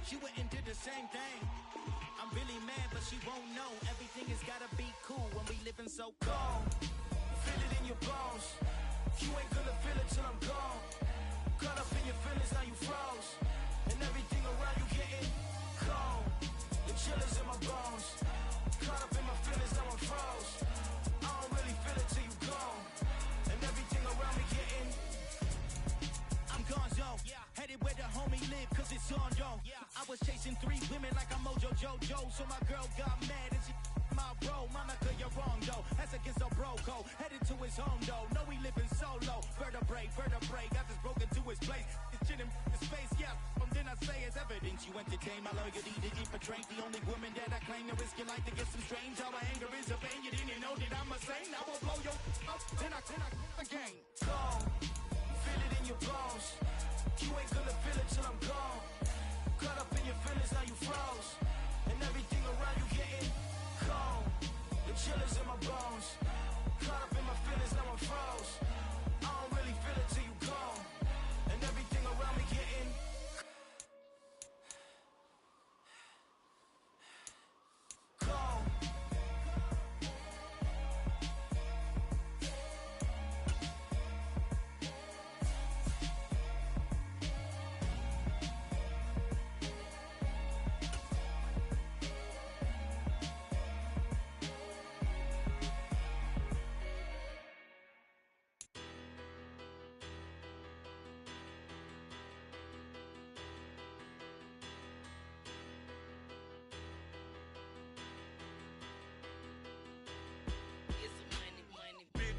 she went and did the same thing. I'm really mad, but she won't know. Everything has gotta be cool when we living so cold. Feel it in your bones. You ain't gonna feel it till I'm gone. Caught up in your feelings, now you froze. And everything around you getting cold. The chill is in my bones. Caught up in my feelings, now I'm froze. I don't really feel it till you gone. And everything around me getting I'm gonzo, headed where the homie live, cause it's on, yo. I was chasing 3 women like I'm Mojo Jojo, so my girl got mad and she my bro. Monica, you're wrong, though. That's against a bro code. Headed to his home, though. No, we living solo. Vertebrae, got this broken to his place. It's chin in his face, yeah. Then I say it's evidence you entertain my loyalty to infiltrate. The only woman that I claim to risk your life to get some strange. How my anger is a vein. You didn't know that I'm a saint. I will blow your up, then I again. Gone. Feel it in your bones. You ain't gonna feel it till I'm gone. Caught up in your feelings, now you froze. And everything around you getting cold. The chill is in my bones. Caught up in my feelings, now I'm froze. I don't really feel it till you gone. And everything around me getting cold.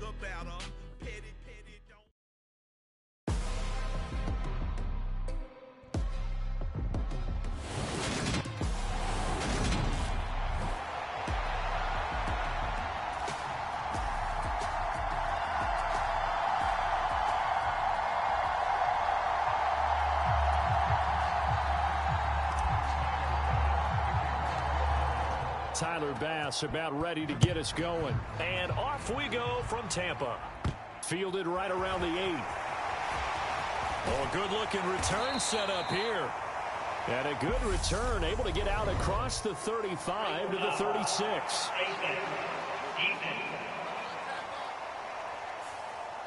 About them, petty, don't. Tyler Bass about ready to get us going. And off we go from Tampa. Fielded right around the 8. Oh, good-looking return set up here. And a good return, able to get out across the 35 to the 36.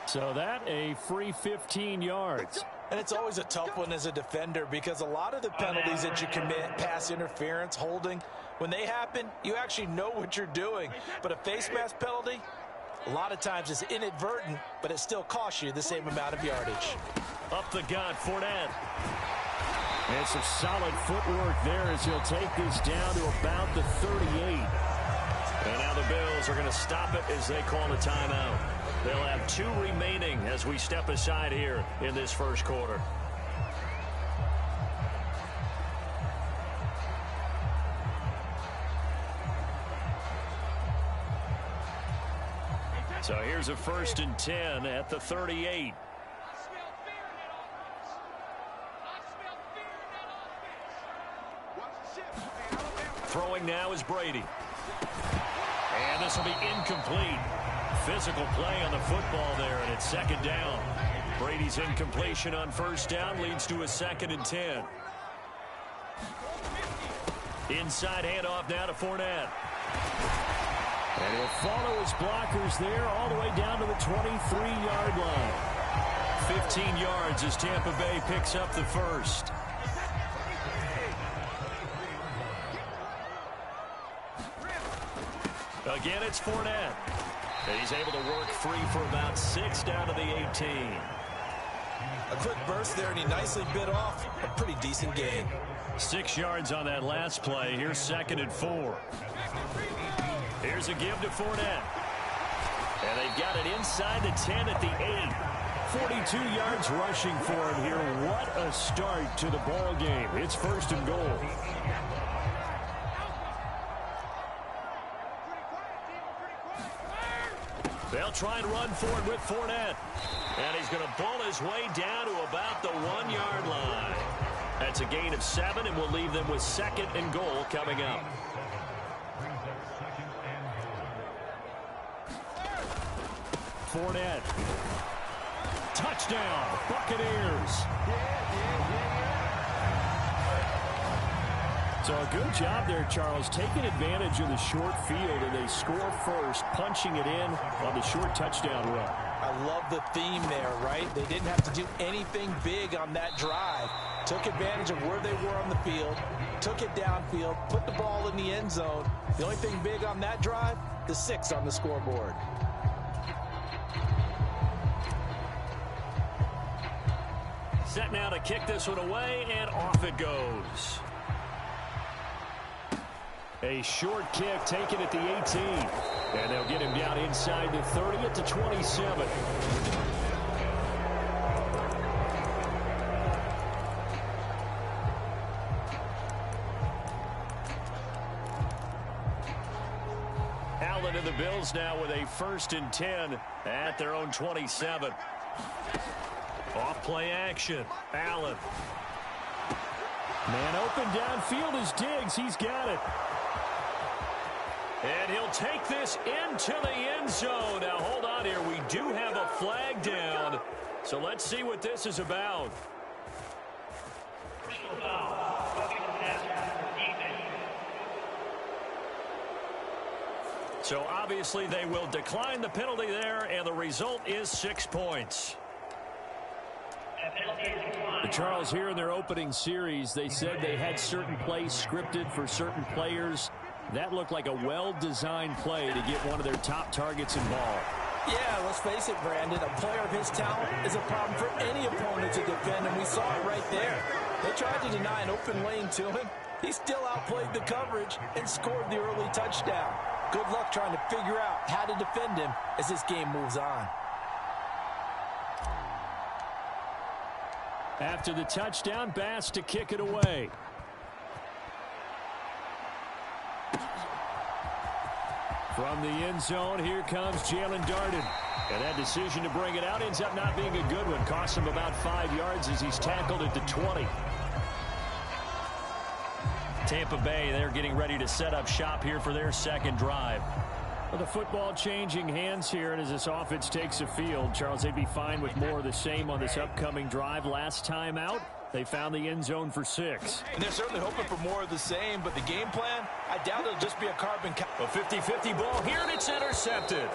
So that a free 15 yards. And it's always a tough one as a defender because a lot of the penalties that you commit, pass interference, holding, when they happen, you actually know what you're doing. But a face mask penalty, a lot of times it's inadvertent, but it still costs you the same amount of yardage. Up the gut, Fournette. And some solid footwork there as he'll take this down to about the 38. And now the Bills are going to stop it as they call a timeout. They'll have 2 remaining as we step aside here in this first quarter. So here's a 1st and 10 at the 38. Throwing now is Brady. And this will be incomplete. Physical play on the football there, and it's 2nd down. Brady's incompletion on 1st down leads to a 2nd and 10. Inside handoff now to Fournette. And he'll follow his blockers there all the way down to the 23-yard line. 15 yards as Tampa Bay picks up the 1st. Again, it's Fournette. And he's able to work free for about 6 down to the 18. A quick burst there, and he nicely bit off a pretty decent gain. 6 yards on that last play. Here's 2nd and 4. Here's a give to Fournette. And they've got it inside the 10 at the 8. 42 yards rushing for him here. What a start to the ball game. It's 1st and goal. They'll try and run for it with Fournette. And he's going to bull his way down to about the 1-yard line. That's a gain of 7, and we'll leave them with 2nd and goal coming up. Fournette. Touchdown, Buccaneers. So a good job there, Charles, taking advantage of the short field, and they score first, punching it in on the short touchdown run. I love the theme there, right? They didn't have to do anything big on that drive. Took advantage of where they were on the field, took it downfield, put the ball in the end zone. The only thing big on that drive, the 6 on the scoreboard. Set now to kick this one away, and off it goes. A short kick taken at the 18. And they'll get him down inside the 30 at the 27. Allen and the Bills now with a 1st and 10 at their own 27. Off play action. Allen. Man open downfield is Diggs. He's got it. And he'll take this into the end zone. Now, hold on here. We do have a flag down. So let's see what this is about. So obviously they will decline the penalty there, and the result is 6 points. Charles, here in their opening series, they said they had certain plays scripted for certain players. That looked like a well-designed play to get one of their top targets involved. Yeah, let's face it, Brandon. A player of his talent is a problem for any opponent to defend, and we saw it right there. They tried to deny an open lane to him. He still outplayed the coverage and scored the early touchdown. Good luck trying to figure out how to defend him as this game moves on. After the touchdown, Bass to kick it away. From the end zone, here comes Jalen Darden. And that decision to bring it out ends up not being a good one. Costs him about 5 yards as he's tackled at the 20. Tampa Bay, they're getting ready to set up shop here for their second drive. Well, the football changing hands here, and as this offense takes the field, Charles, they'd be fine with more of the same on this upcoming drive. Last time out, they found the end zone for 6. And they're certainly hoping for more of the same, but the game plan, I doubt it'll just be a carbon copy. A 50-50 ball here, and it's intercepted.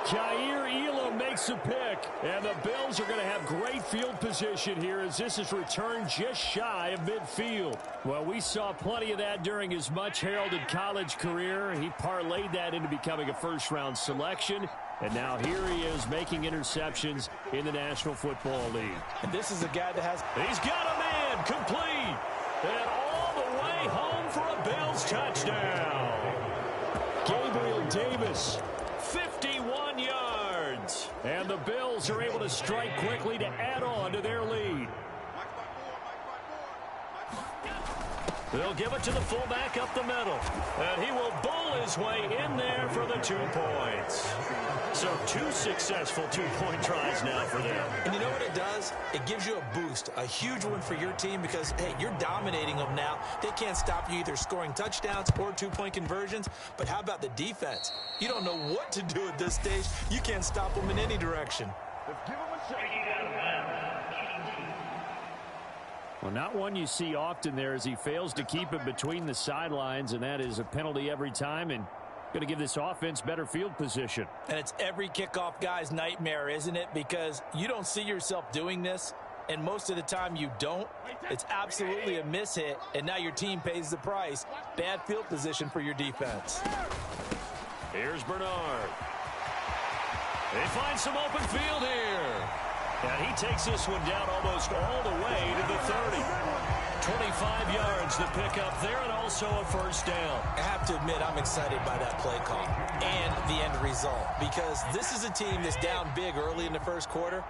Jair Elam makes a pick, and the Bills are going to have great field position here as this is returned just shy of midfield. Well, we saw plenty of that during his much-heralded college career. He parlayed that into becoming a first-round selection, and now here he is making interceptions in the National Football League. And this is a guy that has... He's got a man complete, and all the way home for a Bills touchdown. Gabriel Davis, 51 yards. And the Bills are able to strike quickly to add on to their lead. They'll give it to the fullback up the middle. And he will bowl his way in there for the 2 points. So 2 successful 2-point tries now for them. And you know what it does? It gives you a boost, a huge one for your team because, hey, you're dominating them now. They can't stop you either scoring touchdowns or 2-point conversions. But how about the defense? You don't know what to do at this stage. You can't stop them in any direction. Well, not one you see often there as he fails to keep it between the sidelines, and that is a penalty every time and going to give this offense better field position. And it's every kickoff guy's nightmare, isn't it? Because you don't see yourself doing this, and most of the time you don't. It's absolutely a mishit, and now your team pays the price. Bad field position for your defense. Here's Bernard. They find some open field here. And he takes this one down almost all the way to the 30. 25 yards to pick up there, and also a first down. I have to admit, I'm excited by that play call and the end result because this is a team that's down big early in the first quarter,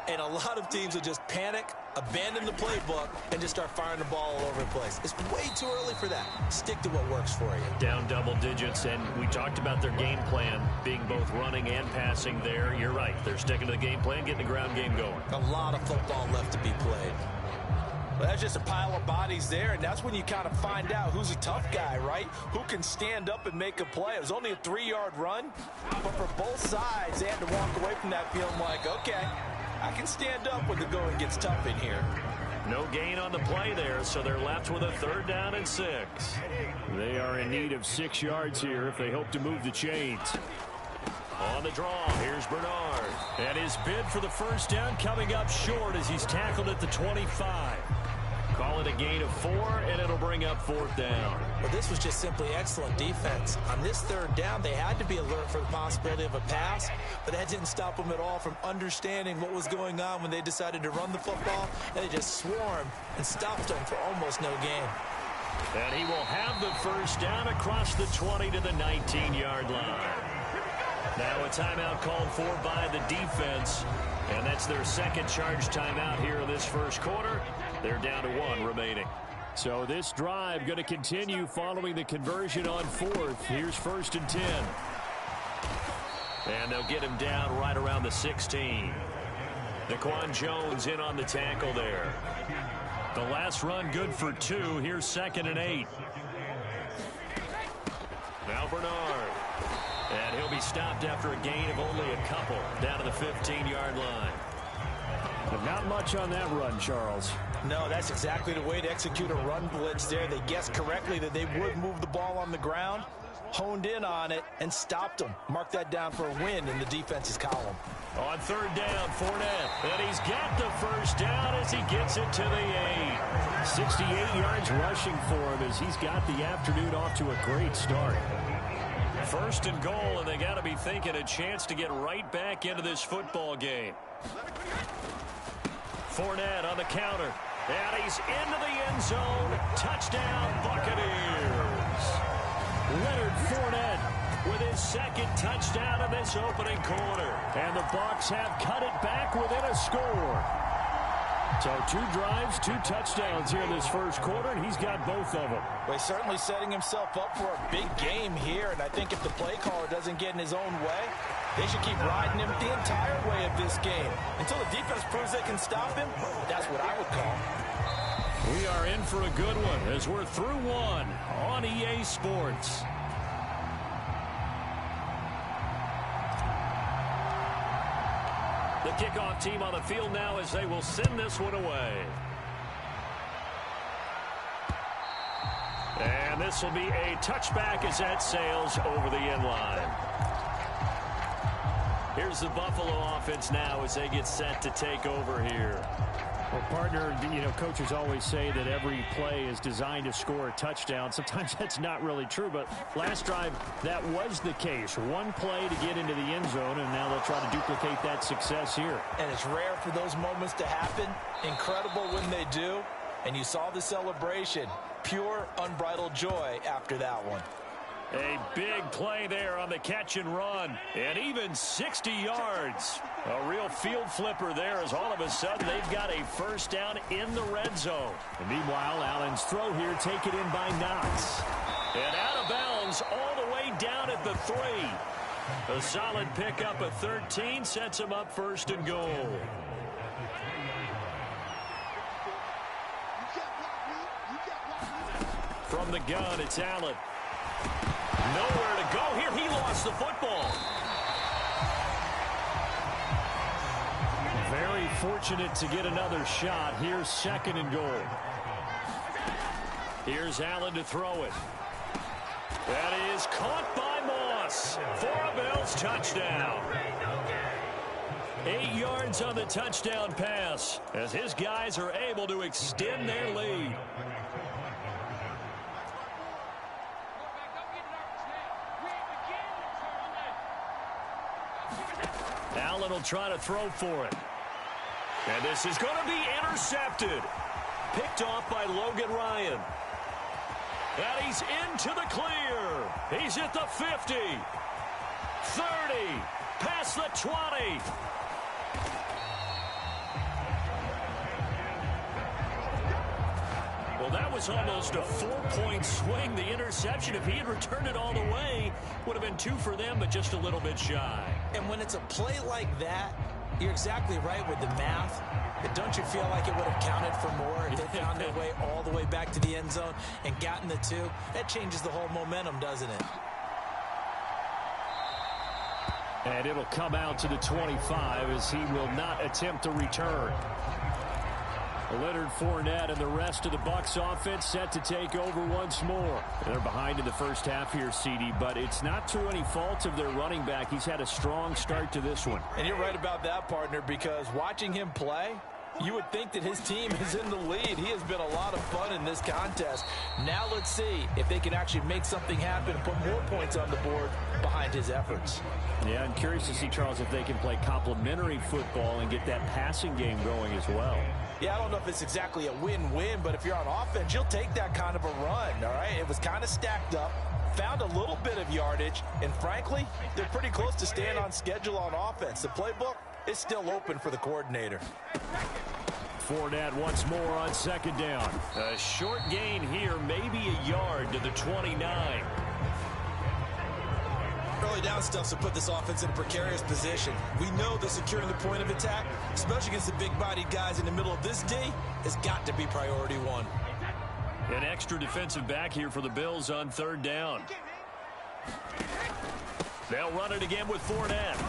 and a lot of teams will just panic, abandon the playbook, and just start firing the ball all over the place. It's way too early for that. Stick to what works for you. Down double digits, and we talked about their game plan being both running and passing there. You're right. They're sticking to the game plan, getting the ground game going. A lot of football left to be played. Well, that's just a pile of bodies there, and that's when you kind of find out who's a tough guy, right? Who can stand up and make a play. It was only a 3-yard run, but for both sides, they had to walk away from that feeling like, okay, I can stand up when the going gets tough in here. No gain on the play there, so they're left with a 3rd down and 6. They are in need of 6 yards here if they hope to move the chains. On the draw, here's Bernard. And his bid for the 1st down coming up short as he's tackled at the 25. Call it a gain of 4, and it'll bring up 4th down. Well, this was just simply excellent defense. On this 3rd down, they had to be alert for the possibility of a pass, but that didn't stop them at all from understanding what was going on when they decided to run the football, and they just swarmed and stopped them for almost no gain. And he will have the 1st down across the 20 to the 19-yard line. Now a timeout called for by the defense, and that's their 2nd charge timeout here in this 1st quarter. They're down to 1 remaining. So this drive going to continue following the conversion on 4th. Here's 1st and 10. And they'll get him down right around the 16. Daquan Jones in on the tackle there. The last run good for 2. Here's 2nd and 8. Now Bernard. And he'll be stopped after a gain of only a couple down to the 15-yard line. But not much on that run, Charles. No, that's exactly the way to execute a run blitz there. They guessed correctly that they would move the ball on the ground, honed in on it, and stopped them. Mark that down for a win in the defense's column. On 3rd down, Fournette. And he's got the 1st down as he gets it to the 8. 68 yards rushing for him as he's got the afternoon off to a great start. 1st and goal, and they got to be thinking a chance to get right back into this football game. Fournette on the counter. And he's into the end zone. Touchdown, Buccaneers. Leonard Fournette with his 2nd touchdown in this opening quarter. And the Bucs have cut it back within a score. So 2 drives, 2 touchdowns here in this 1st quarter, and he's got both of them. Well, he's certainly setting himself up for a big game here, and I think if the play caller doesn't get in his own way, they should keep riding him the entire way of this game. Until the defense proves they can stop him, that's what I would call. We are in for a good one as we're through 1 on EA Sports. The kickoff team on the field now as they will send this one away. And this will be a touchback as that sails over the end line. Here's the Buffalo offense now as they get set to take over here. Well, partner, coaches always say that every play is designed to score a touchdown. Sometimes that's not really true, but last drive, that was the case. 1 play to get into the end zone, and now they'll try to duplicate that success here. And it's rare for those moments to happen. Incredible when they do. And you saw the celebration. Pure, unbridled joy after that one. A big play there on the catch and run. And even 60 yards. A real field flipper there as all of a sudden they've got a 1st down in the red zone. And meanwhile, Allen's throw here taken in by Knox. And out of bounds all the way down at the 3. A solid pickup at 13 sets him up 1st and goal. From the gun, it's Allen. Nowhere to go here. He lost the football. Very fortunate to get another shot. Here's 2nd and goal. Here's Allen to throw it. That is caught by Moss for a Bills touchdown. 8 yards on the touchdown pass as his guys are able to extend their lead. Allen will try to throw for it. And this is going to be intercepted. Picked off by Logan Ryan. And he's into the clear. He's at the 50. 30. Past the 20. Well, that was almost a 4-point swing. The interception, if he had returned it all the way, would have been 2 for them, but just a little bit shy. And when it's a play like that, you're exactly right with the math. But don't you feel like it would have counted for more if they found their way all the way back to the end zone and gotten the 2? That changes the whole momentum, doesn't it? And it'll come out to the 25 as he will not attempt to return. Leonard Fournette and the rest of the Bucs offense set to take over once more. They're behind in the first half here, CD, but it's not through any fault of their running back. He's had a strong start to this one. And you're right about that, partner, because watching him play, you would think that his team is in the lead. He has been a lot of fun in this contest. Now let's see if they can actually make something happen and put more points on the board behind his efforts. Yeah, I'm curious to see, Charles, if they can play complementary football and get that passing game going as well. Yeah, I don't know if it's exactly a win-win, but if you're on offense, you'll take that kind of a run, all right? It was kind of stacked up, found a little bit of yardage, and frankly, they're pretty close to staying on schedule on offense. The playbook is still open for the coordinator. Fournette once more on second down. A short gain here, maybe a yard to the 29. Early down stuff to put this offense in a precarious position. We know that securing the point of attack, especially against the big-bodied guys in the middle of this D, has got to be priority one. An extra defensive back here for the Bills on third down. They'll run it again with Fournette.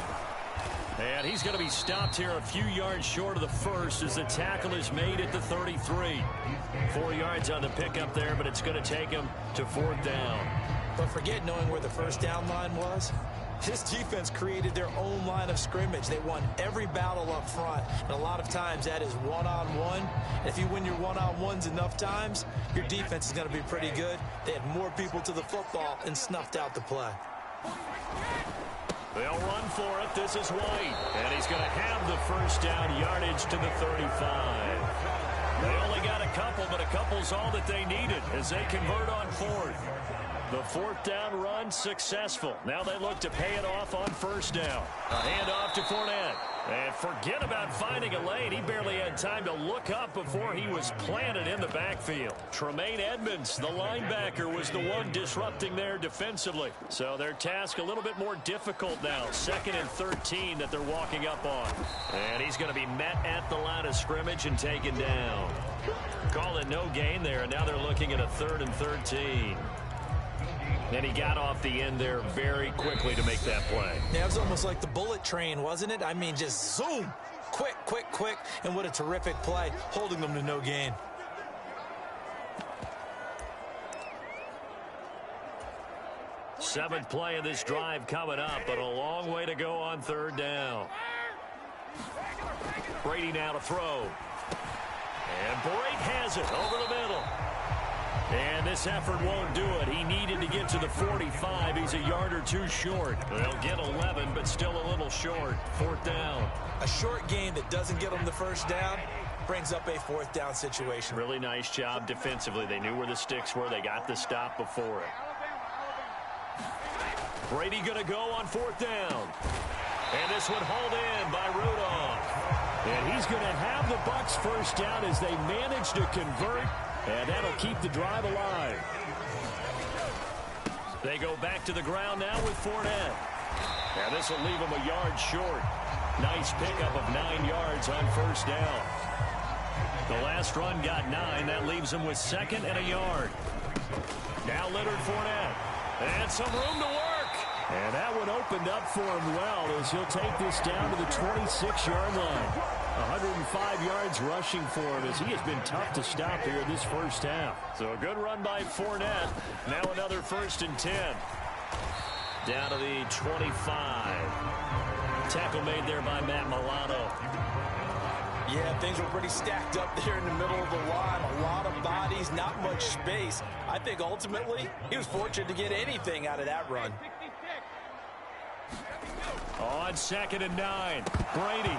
And he's going to be stopped here a few yards short of the first as the tackle is made at the 33. 4 yards on the pickup there, but it's going to take him to fourth down. But forget knowing where the first down line was. This defense created their own line of scrimmage. They won every battle up front, and a lot of times that is one-on-one. If you win your one-on-ones enough times, your defense is going to be pretty good. They had more people to the football and snuffed out the play. They'll run for it. This is White, and he's going to have the first down yardage to the 35. They only got a couple, but a couple's all that they needed as they convert on fourth. The fourth down run successful. Now they look to pay it off on first down. A handoff to Fournette. And forget about finding a lane. He barely had time to look up before he was planted in the backfield. Tremaine Edmonds, the linebacker, was the one disrupting there defensively. So their task a little bit more difficult now. 2nd and 13 that they're walking up on. And he's going to be met at the line of scrimmage and taken down. Call it no gain there, and now they're looking at a 3rd and 13. And he got off the end there very quickly to make that play. Yeah, it was almost like the bullet train, wasn't it? I mean, just zoom. Quick, quick, quick. And what a terrific play, holding them to no gain. Seventh play of this drive coming up, but a long way to go on third down. Brady now to throw. And Brady has it over the middle. And this effort won't do it. He needed to get to the 45. He's a yard or two short. They'll get 11, but still a little short. Fourth down. A short gain that doesn't get them the first down brings up a fourth down situation. Really nice job defensively. They knew where the sticks were. They got the stop before it. Brady going to go on fourth down. And this one hauled in by Rudolph. And he's going to have the Bucs first down as they manage to convert. And that'll keep the drive alive. They go back to the ground now with Fournette. And this will leave him a yard short. Nice pickup of 9 yards on first down. The last run got 9. That leaves him with 2nd and a yard. Now Leonard Fournette. And some room to work. And that one opened up for him well as he'll take this down to the 26-yard line. 105 yards rushing for him as he has been tough to stop here this first half. So a good run by Fournette. Now another 1st and 10. Down to the 25. Tackle made there by Matt Milano. Yeah, things were pretty stacked up there in the middle of the line. A lot of bodies, not much space. I think ultimately he was fortunate to get anything out of that run. On 2nd and 9. Brady.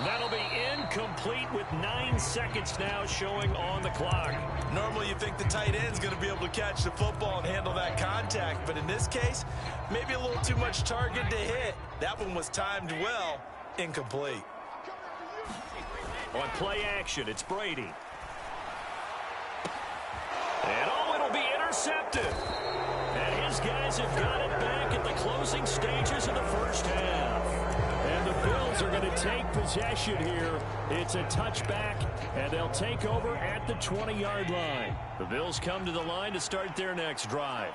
That'll be incomplete with 9 seconds now showing on the clock. Normally you think the tight end's going to be able to catch the football and handle that contact. But in this case, maybe a little too much target to hit. That one was timed well. Incomplete. On play action, it's Brady. And oh, it'll be intercepted. And his guys have got it back at the closing stages of the first half. And the Bills are going to take possession here. It's a touchback, and they'll take over at the 20-yard line. The Bills come to the line to start their next drive.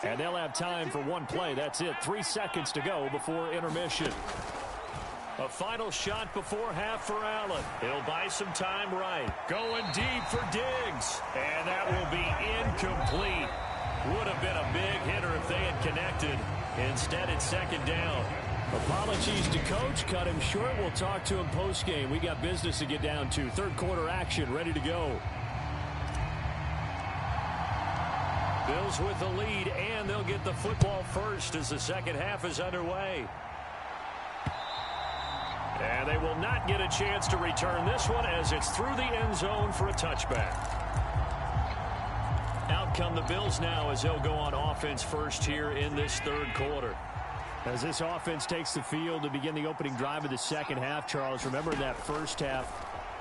And they'll have time for one play. That's it. 3 seconds to go before intermission. A final shot before half for Allen. He'll buy some time right. Going deep for Diggs. And that will be incomplete. Would have been a big hitter if they had connected. Instead, it's second down. Apologies to Coach. Cut him short. We'll talk to him post-game. We got business to get down to. Third quarter action ready to go. Bills with the lead, and they'll get the football first as the second half is underway. And they will not get a chance to return this one as it's through the end zone for a touchback. Out come the Bills now as they'll go on offense first here in this third quarter. As this offense takes the field to begin the opening drive of the second half, Charles, remember that first half,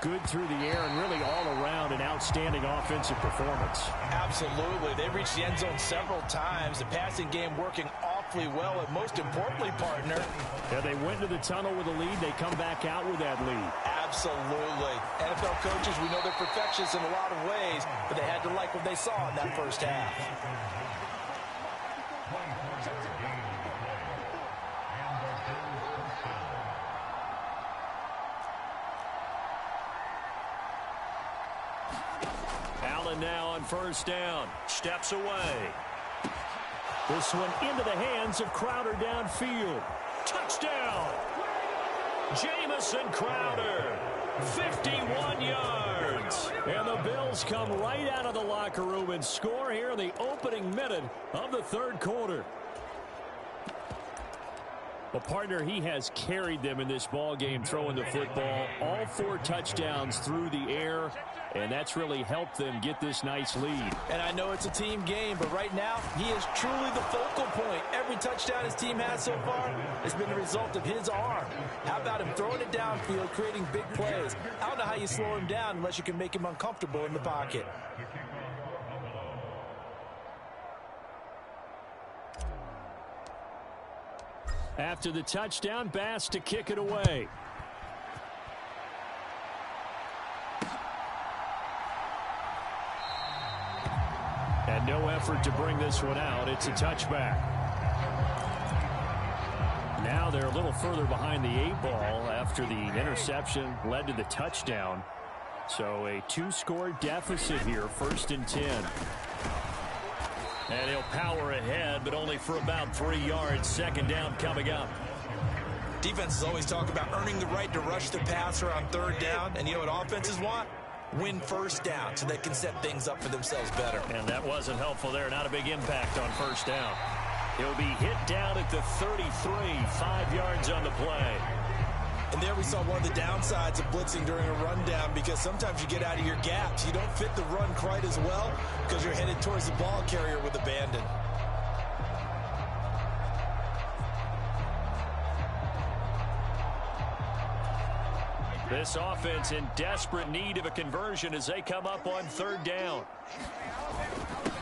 good through the air and really all around an outstanding offensive performance. Absolutely. They reached the end zone several times. The passing game working awfully well, and most importantly, partner. Yeah, they went to the tunnel with a lead. They come back out with that lead. Absolutely. NFL coaches, we know they're perfectionists in a lot of ways, but they had to like what they saw in that first half. Allen now on first down. Steps away. This one into the hands of Crowder downfield. Touchdown! Jamison Crowder. 51 yards. And the Bills come right out of the locker room and score here in the opening minute of the third quarter. Well, partner, he has carried them in this ball game throwing the football. All 4 touchdowns through the air, and that's really helped them get this nice lead. And I know it's a team game, but right now, he is truly the focal point. Every touchdown his team has so far has been the result of his arm. How about him throwing it downfield, creating big plays? I don't know how you slow him down unless you can make him uncomfortable in the pocket. After the touchdown, Bass to kick it away. And no effort to bring this one out. It's a touchback. Now they're a little further behind the 8-ball after the interception led to the touchdown. So a 2-score deficit here, 1st and 10. And he'll power ahead, but only for about 3 yards. Second down coming up. Defenses always talk about earning the right to rush the passer on third down. And you know what offenses want? Win first down so they can set things up for themselves better. And that wasn't helpful there. Not a big impact on first down. He'll be hit down at the 33, 5 yards on the play. And there we saw one of the downsides of blitzing during a rundown, because sometimes you get out of your gaps. You don't fit the run quite as well because you're headed towards the ball carrier with abandon. This offense in desperate need of a conversion as they come up on third down.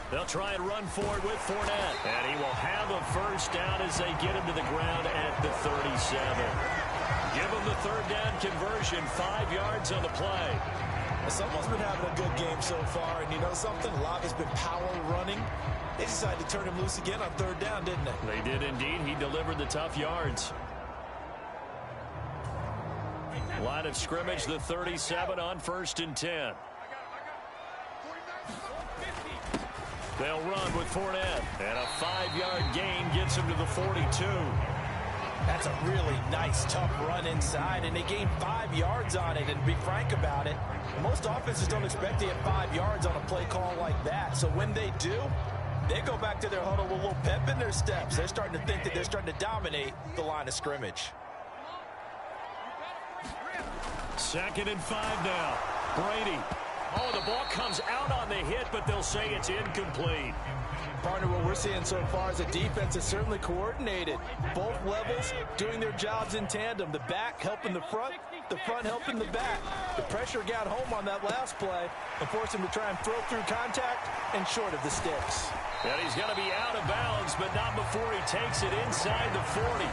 They'll try and run for it with Fournette. And he will have a first down as they get him to the ground at the 37. Give him the third down conversion, 5 yards on the play. Someone's been having a good game so far, and you know something? A lot has been power running. They decided to turn him loose again on third down, didn't they? They did indeed. He delivered the tough yards. Line of scrimmage, the 37 on 1st and 10. They'll run with Fournette, and a 5-yard gain gets him to the 42. That's a really nice, tough run inside, and they gained 5 yards on it. And to be frank about it, most offenses don't expect to get 5 yards on a play call like that. So when they do, they go back to their huddle with a little pep in their steps. They're starting to think that they're starting to dominate the line of scrimmage. 2nd and 5 now. Brady. Oh, the ball comes out on the hit, but they'll say it's incomplete. Partner, what we're seeing so far is a defense that's certainly coordinated. Both levels doing their jobs in tandem. The back helping the front helping the back. The pressure got home on that last play and forced him to try and throw through contact and short of the sticks. And he's going to be out of bounds, but not before he takes it inside the 40.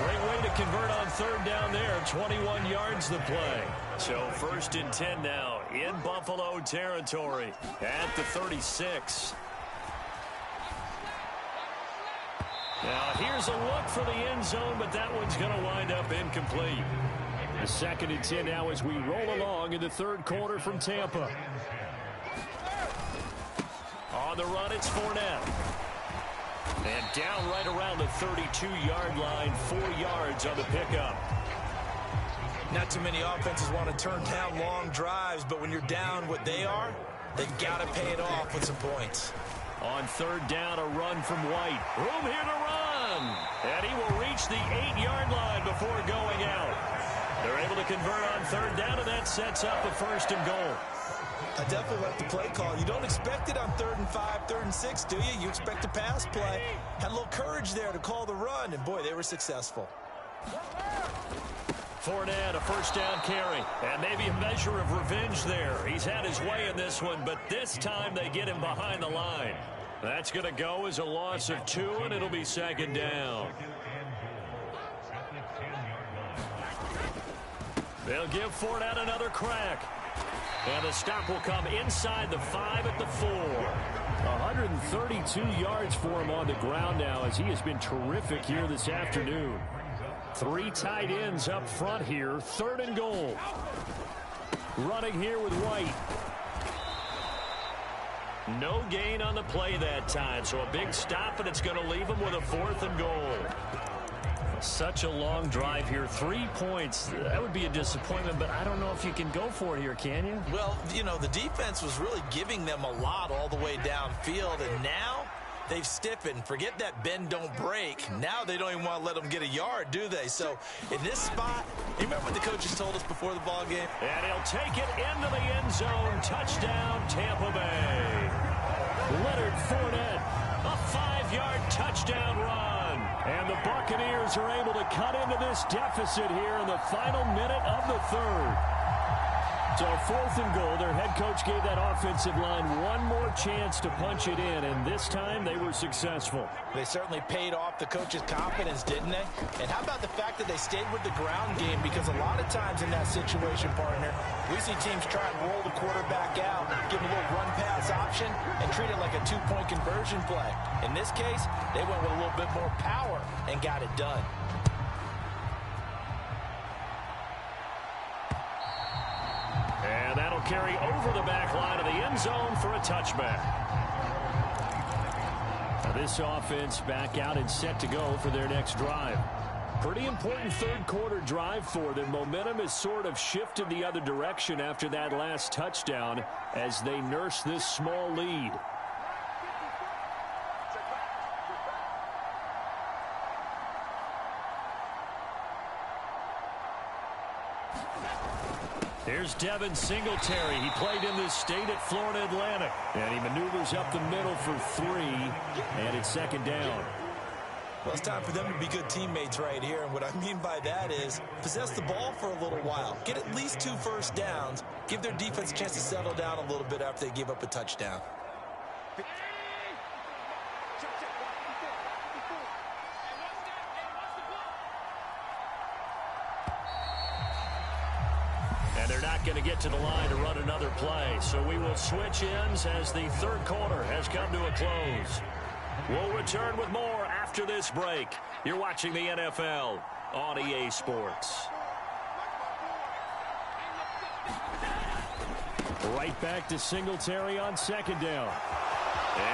Great way to convert on third down there. 21 yards the play. So 1st and 10 now in Buffalo territory at the 36. Now here's a look for the end zone, but that one's going to wind up incomplete. The 2nd and 10 now as we roll along in the 3rd quarter from Tampa. On the run, it's Fournette. And down right around the 32-yard line, 4 yards on the pickup. Not too many offenses want to turn down long drives, but when you're down what they are, they've got to pay it off with some points. On 3rd down, a run from White. Room here to run. And he will reach the 8-yard line before going out. They're able to convert on 3rd down, and that sets up a 1st and goal. I definitely like the play call. You don't expect it on 3rd and 5, 3rd and 6, do you? You expect a pass play. Had a little courage there to call the run, and boy, they were successful. Fournette, a 1st down carry. And maybe a measure of revenge there. He's had his way in this one, but this time they get him behind the line. That's going to go as a loss of 2, and it'll be 2nd down. They'll give Fournette another crack. And the stop will come inside the 5 at the 4. 132 yards for him on the ground now as he has been terrific here this afternoon. 3 tight ends up front here. 3rd and goal. Running here with White. No gain on the play that time, so a big stop, and it's going to leave him with a 4th and goal. Such a long drive here. 3 points. That would be a disappointment, but I don't know if you can go for it here, can you? Well, you know, the defense was really giving them a lot all the way downfield, and now they've stiffened. Forget that bend, don't break. Now they don't even want to let them get a yard, do they? So in this spot, you remember what the coaches told us before the ball game? And he'll take it into the end zone. Touchdown, Tampa Bay. Leonard Fournette, a 5-yard touchdown run. And the Buccaneers are able to cut into this deficit here in the final minute of the 3rd. So 4th and goal. Their head coach gave that offensive line one more chance to punch it in, and this time they were successful. They certainly paid off the coach's confidence, didn't they? And how about the fact that they stayed with the ground game? Because a lot of times in that situation, partner, we see teams try and roll the quarterback out, give him a little run-pass option, and treat it like a 2-point conversion play. In this case, they went with a little bit more power and got it done. And that'll carry over the back line of the end zone for a touchback. Now this offense back out and set to go for their next drive. Pretty important 3rd quarter drive for them. Momentum has sort of shifted the other direction after that last touchdown as they nurse this small lead. Here's Devin Singletary. He played in this state at Florida Atlantic. And he maneuvers up the middle for 3. And it's 2nd down. Well, it's time for them to be good teammates right here. And what I mean by that is possess the ball for a little while. Get at least 2 first downs. Give their defense a chance to settle down a little bit after they give up a touchdown. And they're not going to get to the line to run another play. So we will switch ends as the 3rd quarter has come to a close. We'll return with more after this break. You're watching the NFL on EA Sports. Right back to Singletary on 2nd down.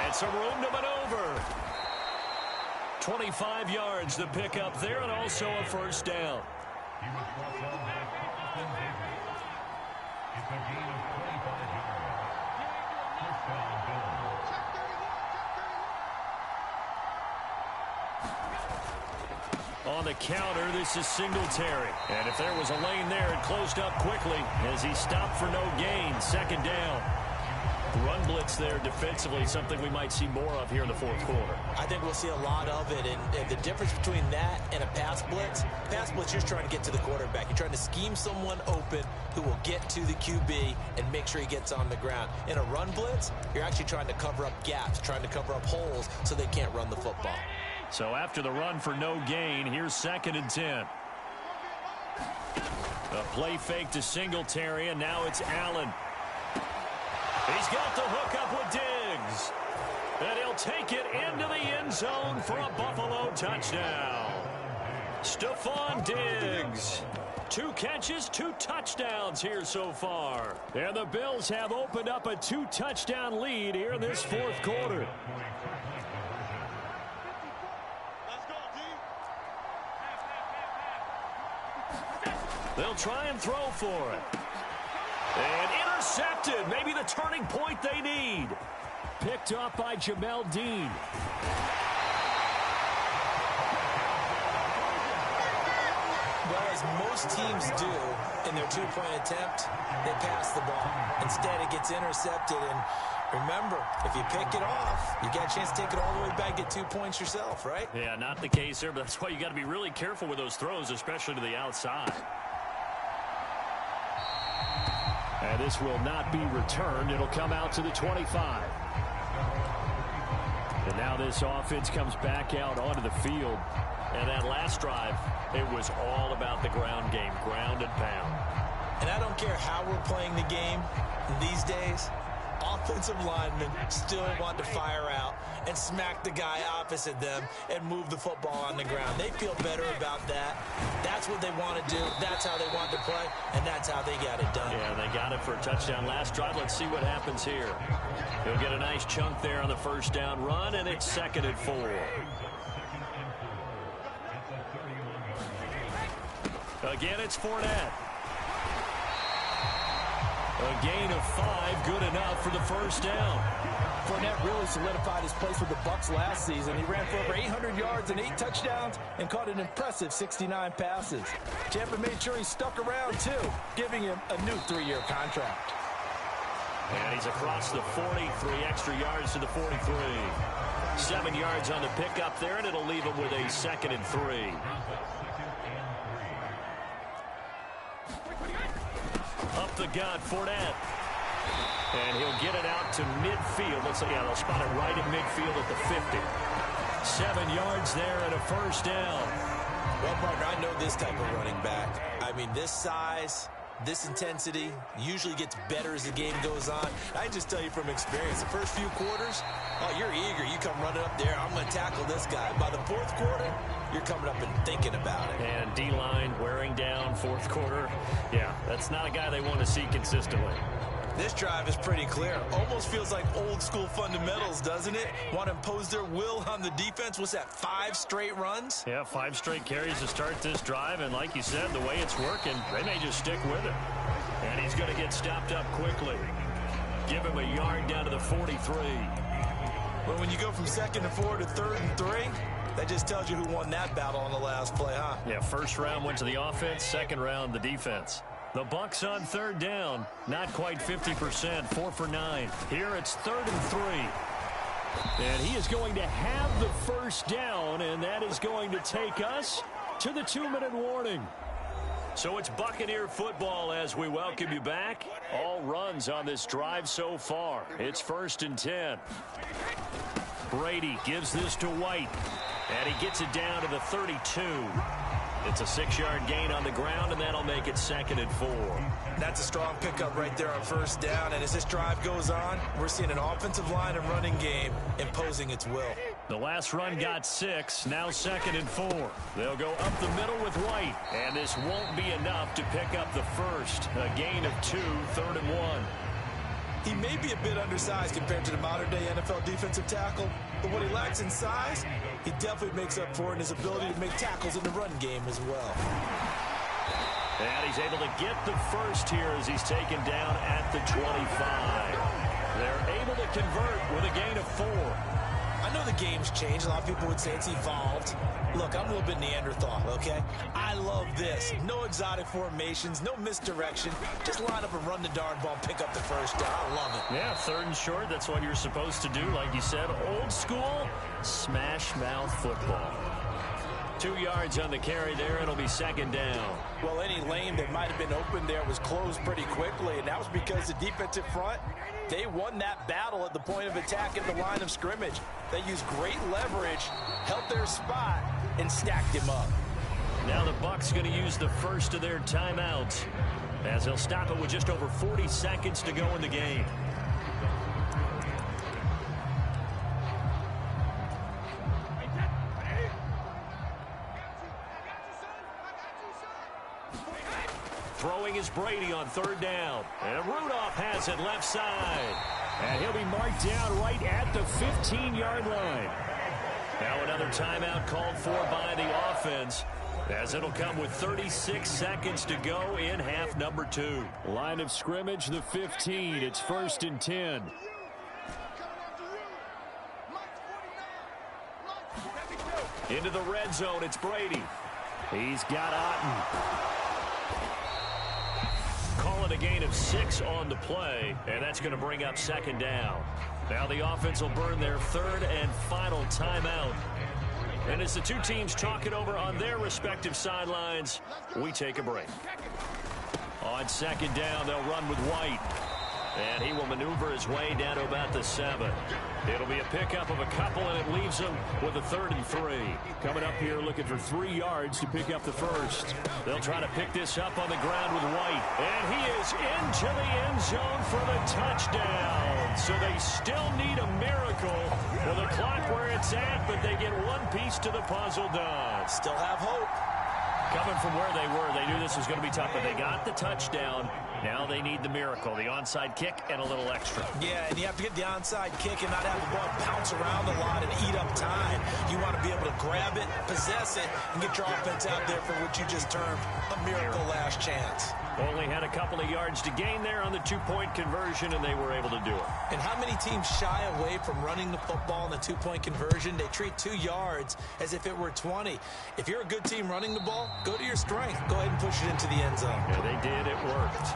And some room to maneuver. 25 yards the pickup there, and also a 1st down. On the counter, this is Singletary. And if there was a lane there, it closed up quickly as he stopped for no gain. 2nd down. Run blitz there defensively, something we might see more of here in the 4th quarter. I think we'll see a lot of it, and the difference between that and a pass blitz, you're trying to get to the quarterback. You're trying to scheme someone open who will get to the QB and make sure he gets on the ground. In a run blitz, you're actually trying to cover up gaps, trying to cover up holes so they can't run the football. So after the run for no gain, here's 2nd and 10. A play fake to Singletary, and now it's Allen. He's got the hook up with Diggs. And he'll take it into the end zone for a Buffalo touchdown. Stephon Diggs. 2 catches, 2 touchdowns here so far. And the Bills have opened up a 2-touchdown lead here in this 4th quarter. They'll try and throw for it. And intercepted. Maybe the turning point they need. Picked up by Jamel Dean. Well, as most teams do in their 2-point attempt, they pass the ball. Instead, it gets intercepted. And remember, if you pick it off, you got a chance to take it all the way back, get 2 points yourself, right? Yeah, not the case there, but that's why you got to be really careful with those throws, especially to the outside. And this will not be returned. It'll come out to the 25. And now this offense comes back out onto the field. And that last drive, it was all about the ground game, ground and pound. And I don't care how we're playing the game these days, offensive linemen still want to fire out and smack the guy opposite them and move the football on the ground. They feel better about that. That's what they want to do. That's how they want to play, and that's how they got it done. Yeah, they got it for a touchdown last drive. Let's see what happens here. He'll get a nice chunk there on the first down run, and it's 2nd and 4. Again, it's Fournette. A gain of 5, good enough for the first down. Fournette really solidified his place with the Bucs last season. He ran for over 800 yards and 8 touchdowns and caught an impressive 69 passes. Tampa made sure he stuck around, too, giving him a new 3-year contract. And he's across the 40, 3 extra yards to the 43. 7 yards on the pickup there, and it'll leave him with a 2nd and 3. Up the gut, Fournette. And he'll get it out to midfield. Let's say, yeah, they'll spot it right at midfield at the 50. 7 yards there and a first down. Well, partner, I know this type of running back. I mean, this size, this intensity usually gets better as the game goes on. I can just tell you from experience, the first few quarters, oh, you're eager. You come running up there, I'm going to tackle this guy. By the 4th quarter, you're coming up and thinking about it. And D-line wearing down 4th quarter. Yeah, that's not a guy they want to see consistently. This drive is pretty clear. Almost feels like old school fundamentals, doesn't it? Want to impose their will on the defense. What's that, 5 straight runs? Yeah, 5 straight carries to start this drive. And like you said, the way it's working, they may just stick with it. And he's going to get stopped up quickly. Give him a yard down to the 43. Well, when you go from 2nd and 4 to 3rd and 3, that just tells you who won that battle on the last play, huh? Yeah, first round went to the offense, 2nd round the defense. The Bucs on 3rd down, not quite 50%, 4 for 9. Here it's 3rd and 3. And he is going to have the first down, and that is going to take us to the 2-minute warning. So it's Buccaneer football as we welcome you back. All runs on this drive so far. It's 1st and 10. Brady gives this to White, and he gets it down to the 32. It's a 6-yard gain on the ground, and that'll make it 2nd and 4. That's a strong pickup right there on first down. And as this drive goes on, we're seeing an offensive line and running game imposing its will. The last run got 6, now 2nd and 4. They'll go up the middle with White, and this won't be enough to pick up the first. A gain of 2, 3rd and 1. He may be a bit undersized compared to the modern-day NFL defensive tackle, but what he lacks in size, he definitely makes up for in his ability to make tackles in the run game as well. And he's able to get the first here as he's taken down at the 25. They're able to convert with a gain of 4. I know the game's changed. A lot of people would say it's evolved. Look, I'm a little bit Neanderthal, okay? I love this. No exotic formations, no misdirection. Just line up and run the darn ball and pick up the first down. I love it. Yeah, 3rd and short. That's what you're supposed to do. Like you said, old school, smash mouth football. 2 yards on the carry there. It'll be 2nd down. Well, any lane that might have been open there was closed pretty quickly, and that was because the defensive front, they won that battle at the point of attack at the line of scrimmage. They used great leverage, held their spot, and stacked him up. Now the Bucs going to use the first of their timeouts as they'll stop it with just over 40 seconds to go in the game. throwing is Brady on third down. And Rudolph has it left side. And he'll be marked down right at the 15-yard line. Now another timeout called for by the offense, as it'll come with 36 seconds to go in half number 2. Line of scrimmage, the 15. It's 1st and 10. Into the red zone, it's Brady. He's got Otten. Call it a gain of 6 on the play, and that's going to bring up 2nd down. Now the offense will burn their 3rd and final timeout. And as the two teams talk it over on their respective sidelines, we take a break. On 2nd down, they'll run with White. And he will maneuver his way down to about the 7. It'll be a pickup of a couple, and it leaves him with a 3rd and 3. Coming up here looking for 3 yards to pick up the first. They'll try to pick this up on the ground with White. And he is into the end zone for the touchdown. So they still need a miracle with the clock where it's at, but they get one piece to the puzzle done. Still have hope. Coming from where they were, they knew this was going to be tough, but they got the touchdown. Now they need the miracle, the onside kick and a little extra. Yeah, and you have to get the onside kick and not have the ball bounce around a lot and eat up time. You want to be able to grab it, possess it, and get your offense out there for what you just termed a miracle last chance. Only had a couple of yards to gain there on the 2-point conversion, and they were able to do it. And how many teams shy away from running the football in the 2-point conversion? They treat 2 yards as if it were 20. If you're a good team running the ball, go to your strength. Go ahead and push it into the end zone. Yeah, they did. It worked.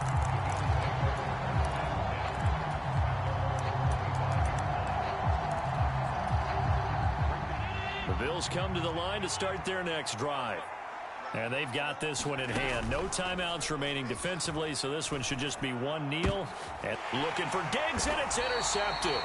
The Bills come to the line to start their next drive. And they've got this one in hand. No timeouts remaining defensively, so this one should just be one kneel. And looking for Diggs, and it's intercepted.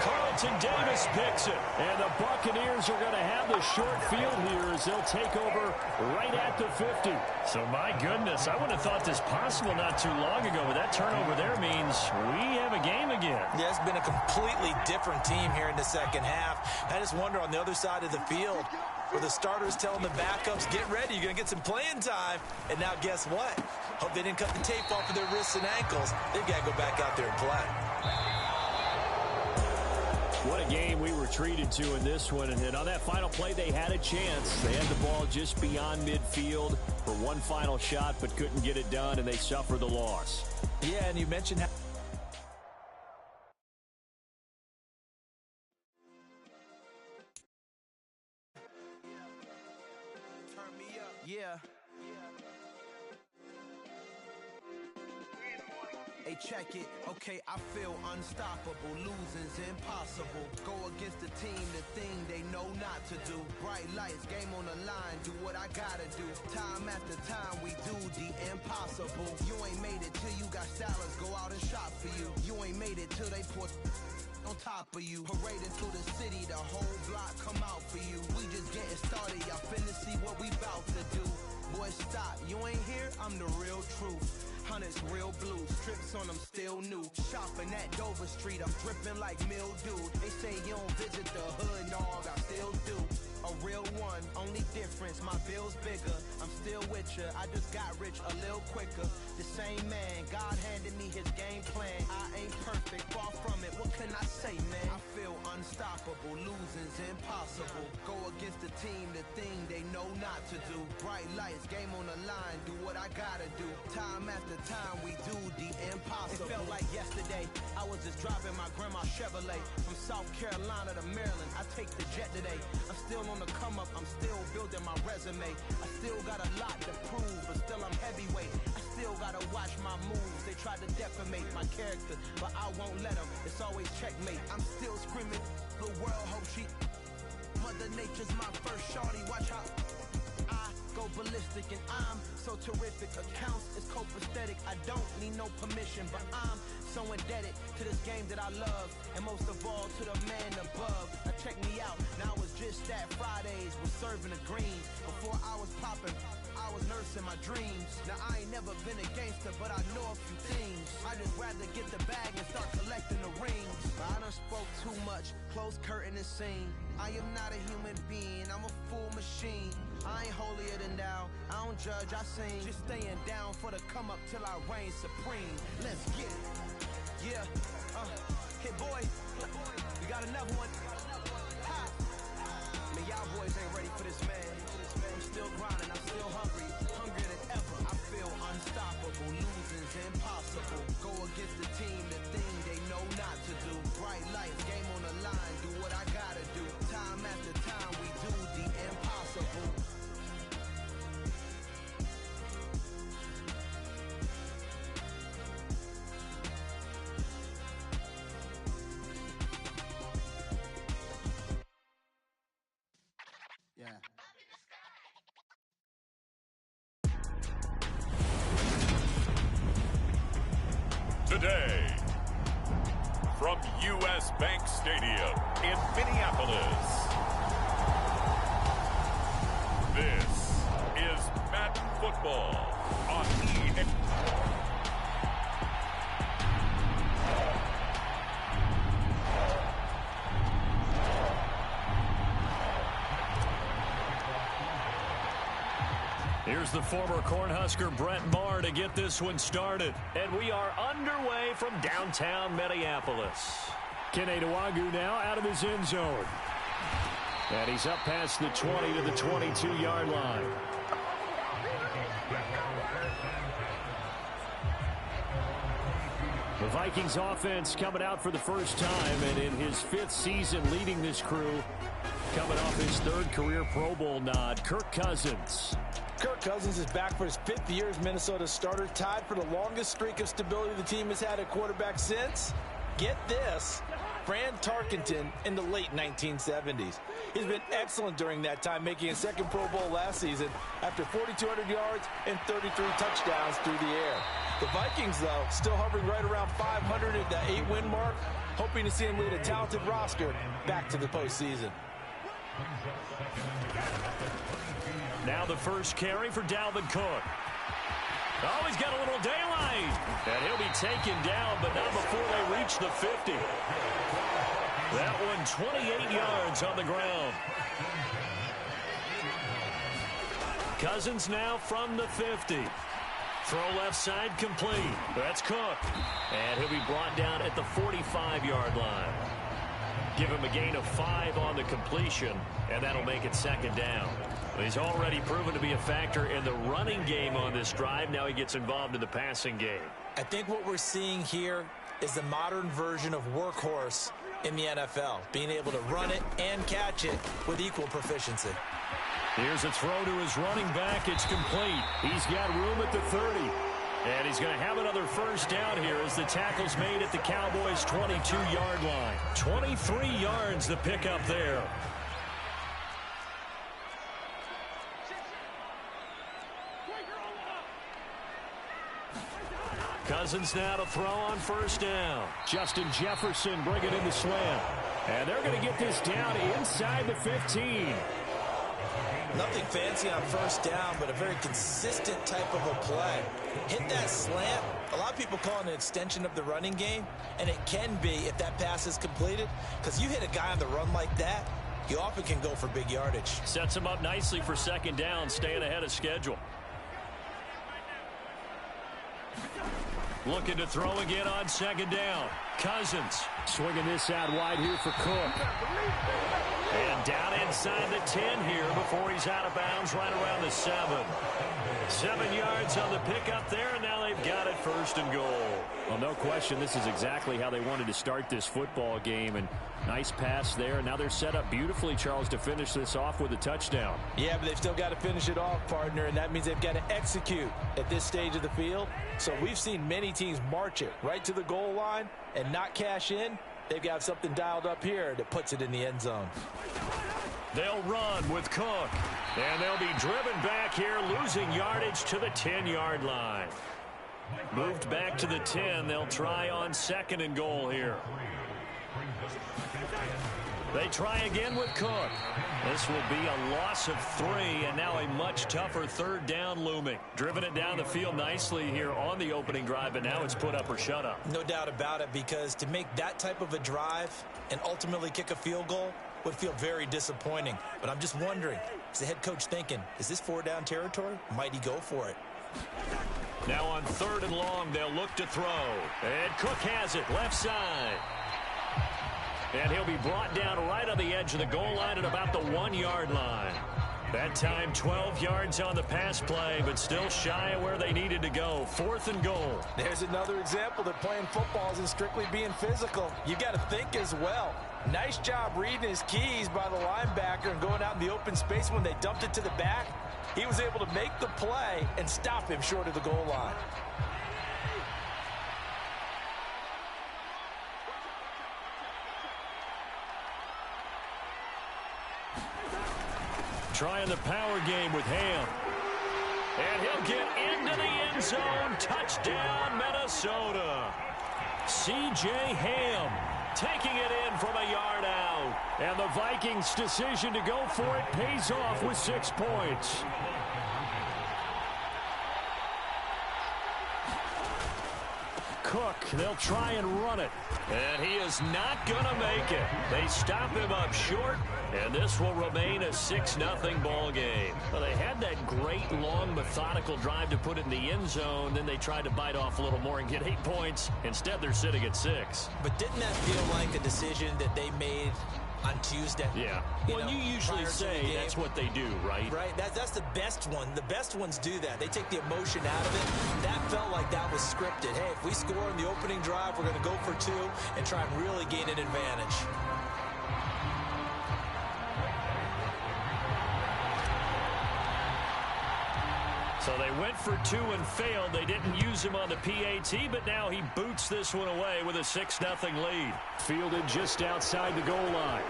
Carlton Davis picks it. And the Buccaneers are going to have the short field here as they'll take over right at the 50. So, my goodness, I wouldn't have thought this possible not too long ago, but that turnover there means we have a game again. Yeah, it's been a completely different team here in the second half. I just wonder on the other side of the field, where the starters telling the backups, get ready, you're going to get some playing time. And now guess what? Hope they didn't cut the tape off of their wrists and ankles. They've got to go back out there and play. What a game we were treated to in this one. And on that final play, they had a chance. They had the ball just beyond midfield for one final shot, but couldn't get it done, and they suffered the loss. Yeah, and you mentioned how... Yeah. Hey, check it. Okay, I feel unstoppable. Losing's impossible. Go against the team, the thing they know not to do. Bright lights, game on the line, do what I gotta do. Time after time, we do the impossible. You ain't made it till you got salads, go out and shop for you. You ain't made it till they put on top of you. Parading through the city, the whole block come out for you. We just getting started, y'all finna see what we bout to do. Boy, stop, you ain't here, I'm the real truth. Hunters real blue, strips on them still new. Shopping at Dover Street, I'm dripping like mildew. They say you don't visit the hood, dog, I still do. A real one, only difference, my bill's bigger. I'm still with ya, I just got rich a little quicker. The same man, God handed me his game plan. I ain't perfect, far from it, what can I say, man? I feel unstoppable, losing's impossible. Go against the team, the thing they know not to do. Bright lights, game on the line, do what I gotta do. Time after time, we do the impossible. It felt like yesterday, I was just driving my grandma's Chevrolet. From South Carolina to Maryland, I take the jet today. I'm still on the come up, I'm still building my resume. I still got a lot to prove, but still I'm heavyweight. I still gotta watch my moves. They tried to defamate my character, but I won't let them. It's always checkmate. I'm still screaming, the world hope she... Mother Nature's my first shorty, watch how I go ballistic, and I'm so terrific. Accounts is copacetic, I don't need no permission, but I'm so indebted to this game that I love, and most of all to the man above. Now check me out, now it was just that Fridays was serving the greens. Before I was popping, I was nursing my dreams. Now I ain't never been a gangster, but I know a few things. I just rather get the bag and start collecting the rings. I done spoke too much, close closed curtain and sing. I am not a human being, I'm a full machine. I ain't holier than thou, I don't judge, I sing. Just staying down for the come up till I reign supreme. Let's get it. Yeah, hey boy, we got another one. Ha. Man, y'all boys ain't ready for this, man. I'm still grinding, I'm still hungry, hungrier than ever. I feel unstoppable, losing's impossible. Go against the team, the thing they know not to do. Bright lights, game on the line, do what I gotta do. Time after time, we do the impossible. Today, from U.S. Bank Stadium in Minneapolis, this is Madden Football on EA. Here's the former Cornhusker Brett Maher to get this one started. And we are underway from downtown Minneapolis. Kene Nwangwu now out of his end zone. And he's up past the 20 to the 22-yard line. The Vikings offense coming out for the first time, and in his 5th season leading this crew, coming off his 3rd career Pro Bowl nod, Kirk Cousins. Kirk Cousins is back for his 5th year as Minnesota's starter, tied for the longest streak of stability the team has had at quarterback since, get this, Fran Tarkenton in the late 1970s. He's been excellent during that time, making his 2nd Pro Bowl last season after 4,200 yards and 33 touchdowns through the air. The Vikings, though, still hovering right around 500 at the 8-win mark, hoping to see him lead a talented roster back to the postseason. Now the first carry for Dalvin Cook. Oh, he's got a little daylight. And he'll be taken down, but not before they reach the 50. That one 28 yards on the ground. Cousins now from the 50. Throw left side complete. That's Cook. And he'll be brought down at the 45-yard line. Give him a gain of 5 on the completion, and that'll make it 2nd down. He's already proven to be a factor in the running game on this drive. Now he gets involved in the passing game. I think what we're seeing here is the modern version of workhorse in the NFL, being able to run it and catch it with equal proficiency. Here's a throw to his running back. It's complete. He's got room at the 30. And he's going to have another first down here as the tackle's made at the Cowboys' 22-yard line. 23 yards the pickup there. Cousins now to throw on first down. Justin Jefferson bringing in the slam. And they're going to get this down inside the 15. Nothing fancy on first down, but a very consistent type of a play. Hit that slant. A lot of people call it an extension of the running game, and it can be if that pass is completed, because you hit a guy on the run like that, you often can go for big yardage. Sets him up nicely for 2nd down, staying ahead of schedule. Looking to throw again on 2nd down. Cousins swinging this out wide here for Cook. And down inside the 10 here before he's out of bounds right around the 7. 7 yards on the pickup there, and now they've got it 1st and goal. Well, no question, this is exactly how they wanted to start this football game. And nice pass there. Now they're set up beautifully, Charles, to finish this off with a touchdown. Yeah, but they've still got to finish it off, partner, and that means they've got to execute at this stage of the field. So we've seen many teams march it right to the goal line and not cash in. They've got something dialed up here that puts it in the end zone. They'll run with Cook. And they'll be driven back here, losing yardage to the 10-yard line. Moved back to the 10. They'll try on 2nd and goal here. They try again with Cook. This will be a loss of 3, and now a much tougher third down looming. Driven it down the field nicely here on the opening drive, but now it's put up or shut up. No doubt about it, because to make that type of a drive and ultimately kick a field goal would feel very disappointing. But I'm just wondering, is the head coach thinking, is this 4-down territory? Might he go for it? Now on 3rd and long, they'll look to throw. And Cook has it, left side. And he'll be brought down right on the edge of the goal line at about the 1-yard line. That time, 12 yards on the pass play, but still shy of where they needed to go. 4th and goal. There's another example that playing football isn't strictly being physical. You got to think as well. Nice job reading his keys by the linebacker and going out in the open space when they dumped it to the back. He was able to make the play and stop him short of the goal line. Trying the power game with Ham. And he'll get into the end zone. Touchdown, Minnesota. C.J. Ham taking it in from a yard out. And the Vikings' decision to go for it pays off with 6 points. Cook, they'll try and run it. And he is not going to make it. They stop him up short, and this will remain a 6-0 ball game. Well, they had that great, long, methodical drive to put it in the end zone. Then they tried to bite off a little more and get 8 points. Instead, they're sitting at 6. But didn't that feel like a decision that they made on Tuesday? Yeah. Well, you usually say that's what they do, right? Right. That's the best one. The best ones do that. They take the emotion out of it. That felt like that was scripted. Hey, if we score in the opening drive, we're going to go for 2 and try and really gain an advantage. So they went for 2 and failed. They didn't use him on the PAT, but now he boots this one away with a 6-0 lead. Fielded just outside the goal line.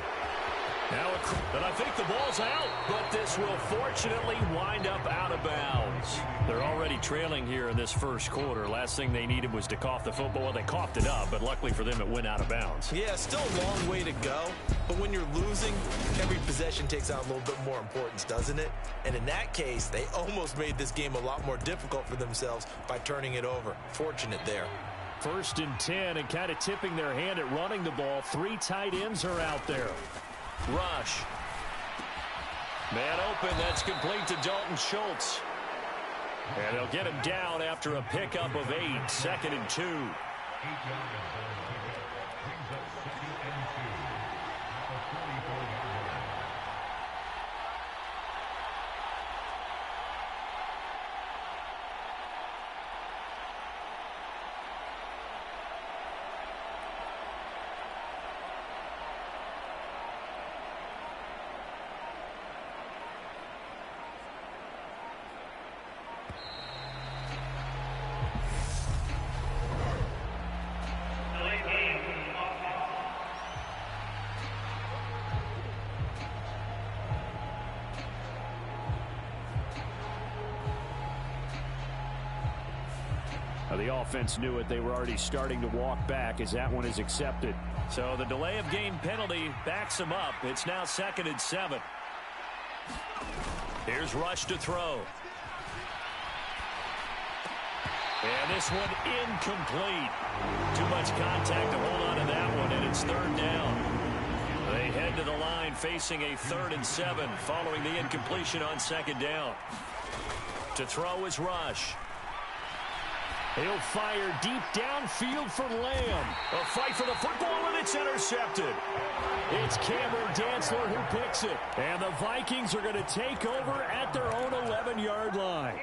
Now, and I think the ball's out, but this will fortunately wind up out of bounds. They're already trailing here in this first quarter. Last thing they needed was to cough the football. Well, they coughed it up, but luckily for them, it went out of bounds. Yeah, still a long way to go, but when you're losing, every possession takes on a little bit more importance, doesn't it? And in that case, they almost made this game a lot more difficult for themselves by turning it over. Fortunate there. 1st and 10, and kind of tipping their hand at running the ball. 3 tight ends are out there. Rush. Man open. That's complete to Dalton Schultz. And they'll get him down after a pickup of 8. 2nd and 2. The offense knew it. They were already starting to walk back as that one is accepted. So the delay of game penalty backs them up. It's now 2nd and 7. Here's Rush to throw. And this one incomplete. Too much contact to hold on to that one, and it's 3rd down. They head to the line facing a 3rd and 7 following the incompletion on 2nd down. To throw is Rush. He'll fire deep downfield for Lamb. A fight for the football, and it's intercepted. It's Cameron Dantzler who picks it. And the Vikings are going to take over at their own 11-yard line.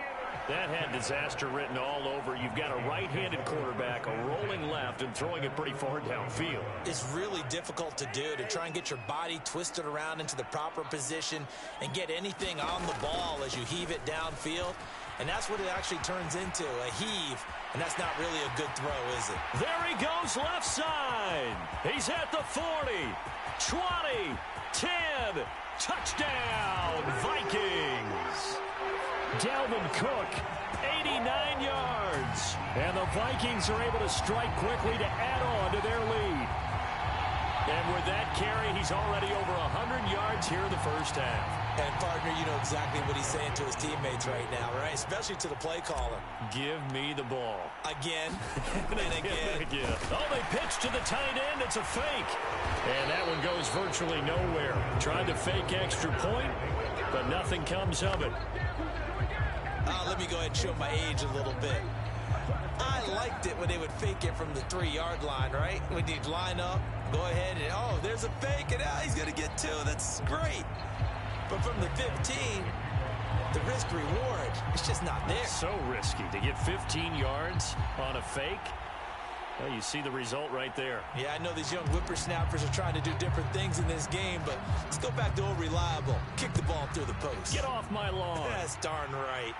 That had disaster written all over. You've got a right-handed quarterback, a rolling left, and throwing it pretty far downfield. It's really difficult to do, to try and get your body twisted around into the proper position and get anything on the ball as you heave it downfield. And that's what it actually turns into, a heave. And that's not really a good throw, is it? There he goes left side. He's at the 40, 20, 10. Touchdown, Vikings. Dalvin Cook, 89 yards. And the Vikings are able to strike quickly to add on to their lead. And with that carry, he's already over 100 yards here in the first half. And, partner, you know exactly what he's saying to his teammates right now, right? Especially to the play caller. Give me the ball. Again and again. Oh, they pitch to the tight end. It's a fake. And that one goes virtually nowhere. Tried to fake extra point, but nothing comes of it. Let me go ahead and show my age a little bit. I liked it when they would fake it from the 3-yard line, right? When you'd line up, go ahead and, oh, there's a fake, and he's going to get 2. That's great. But from the 15, the risk-reward, it's just not there. So risky to get 15 yards on a fake. Well, you see the result right there. Yeah, I know these young whippersnappers are trying to do different things in this game, but let's go back to old reliable. Kick the ball through the post. Get off my lawn. That's darn right.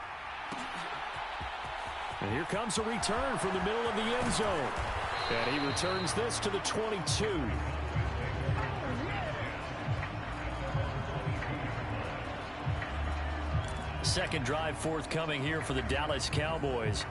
And here comes a return from the middle of the end zone. And he returns this to the 22. Second drive forthcoming here for the Dallas Cowboys.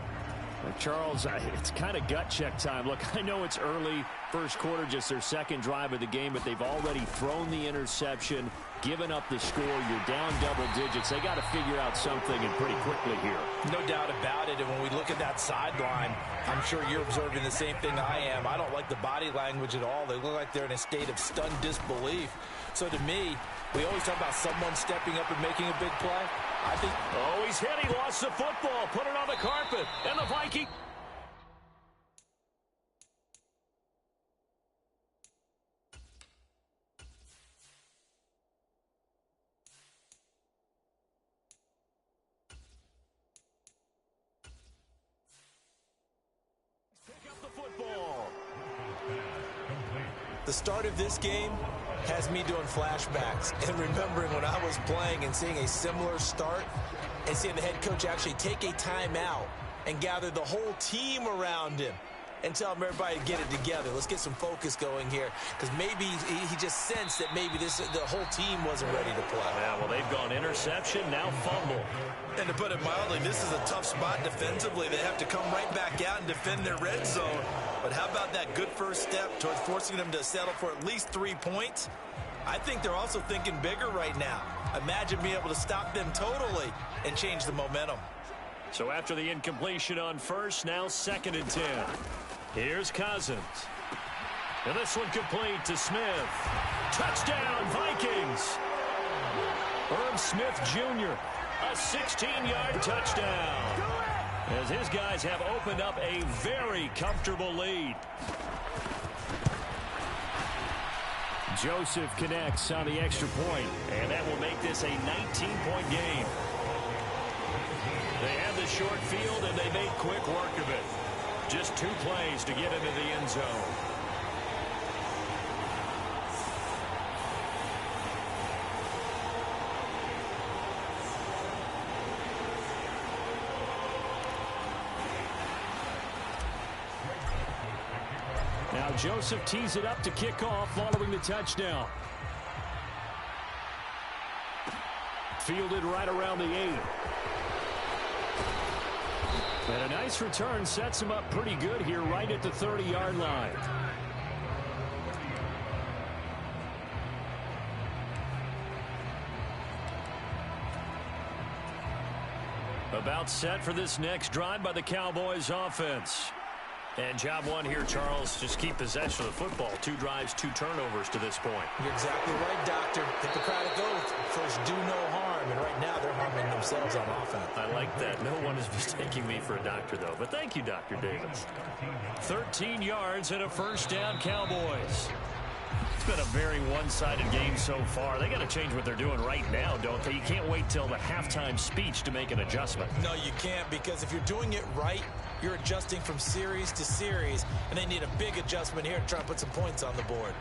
Charles, it's kind of gut check time. Look, I know it's early, first quarter, just their second drive of the game, but they've already thrown the interception, given up the score. You're down double digits. They got to figure out something, and pretty quickly here. No doubt about it. And when we look at that sideline, I'm sure you're observing the same thing I am. I don't like the body language at all. They look like they're in a state of stunned disbelief. So to me, we always talk about someone stepping up and making a big play. I think... Oh, he's hit. He lost the football. Put it on the carpet. And the Viking... Pick up the football. The start of this game has me doing flashbacks and remembering when I was playing and seeing a similar start and seeing the head coach actually take a timeout and gather the whole team around him and tell them everybody to get it together. Let's get some focus going here, because maybe he just sensed that maybe the whole team wasn't ready to play. Yeah, well, they've gone interception, now fumble. And to put it mildly, this is a tough spot defensively. They have to come right back out and defend their red zone. But how about that good first step towards forcing them to settle for at least 3 points? I think they're also thinking bigger right now. Imagine being able to stop them totally and change the momentum. So after the incompletion on first, now 2nd and 10. Here's Cousins. And this one complete to Smith. Touchdown, Vikings. Herb Smith Jr., a 16-yard touchdown, as his guys have opened up a very comfortable lead. Joseph connects on the extra point, and that will make this a 19-point game. They have the short field, and they made quick work of it. Just 2 plays to get into the end zone. Now Joseph tees it up to kick off following the touchdown. Fielded right around the 8. And a nice return sets him up pretty good here right at the 30-yard line. About set for this next drive by the Cowboys offense. And job one here, Charles, just keep possession of the football. 2 drives, 2 turnovers to this point. You're exactly right, Doctor. Hippocratic oath. First, do no harm. And right now, they're harming themselves on offense. I like that. No one is mistaking me for a doctor, though. But thank you, Dr. Davis. 13 yards and a first down, Cowboys. It's been a very one-sided game so far. They got to change what they're doing right now, don't they? You can't wait till the halftime speech to make an adjustment. No, you can't, because if you're doing it right, you're adjusting from series to series, and they need a big adjustment here to try and put some points on the board.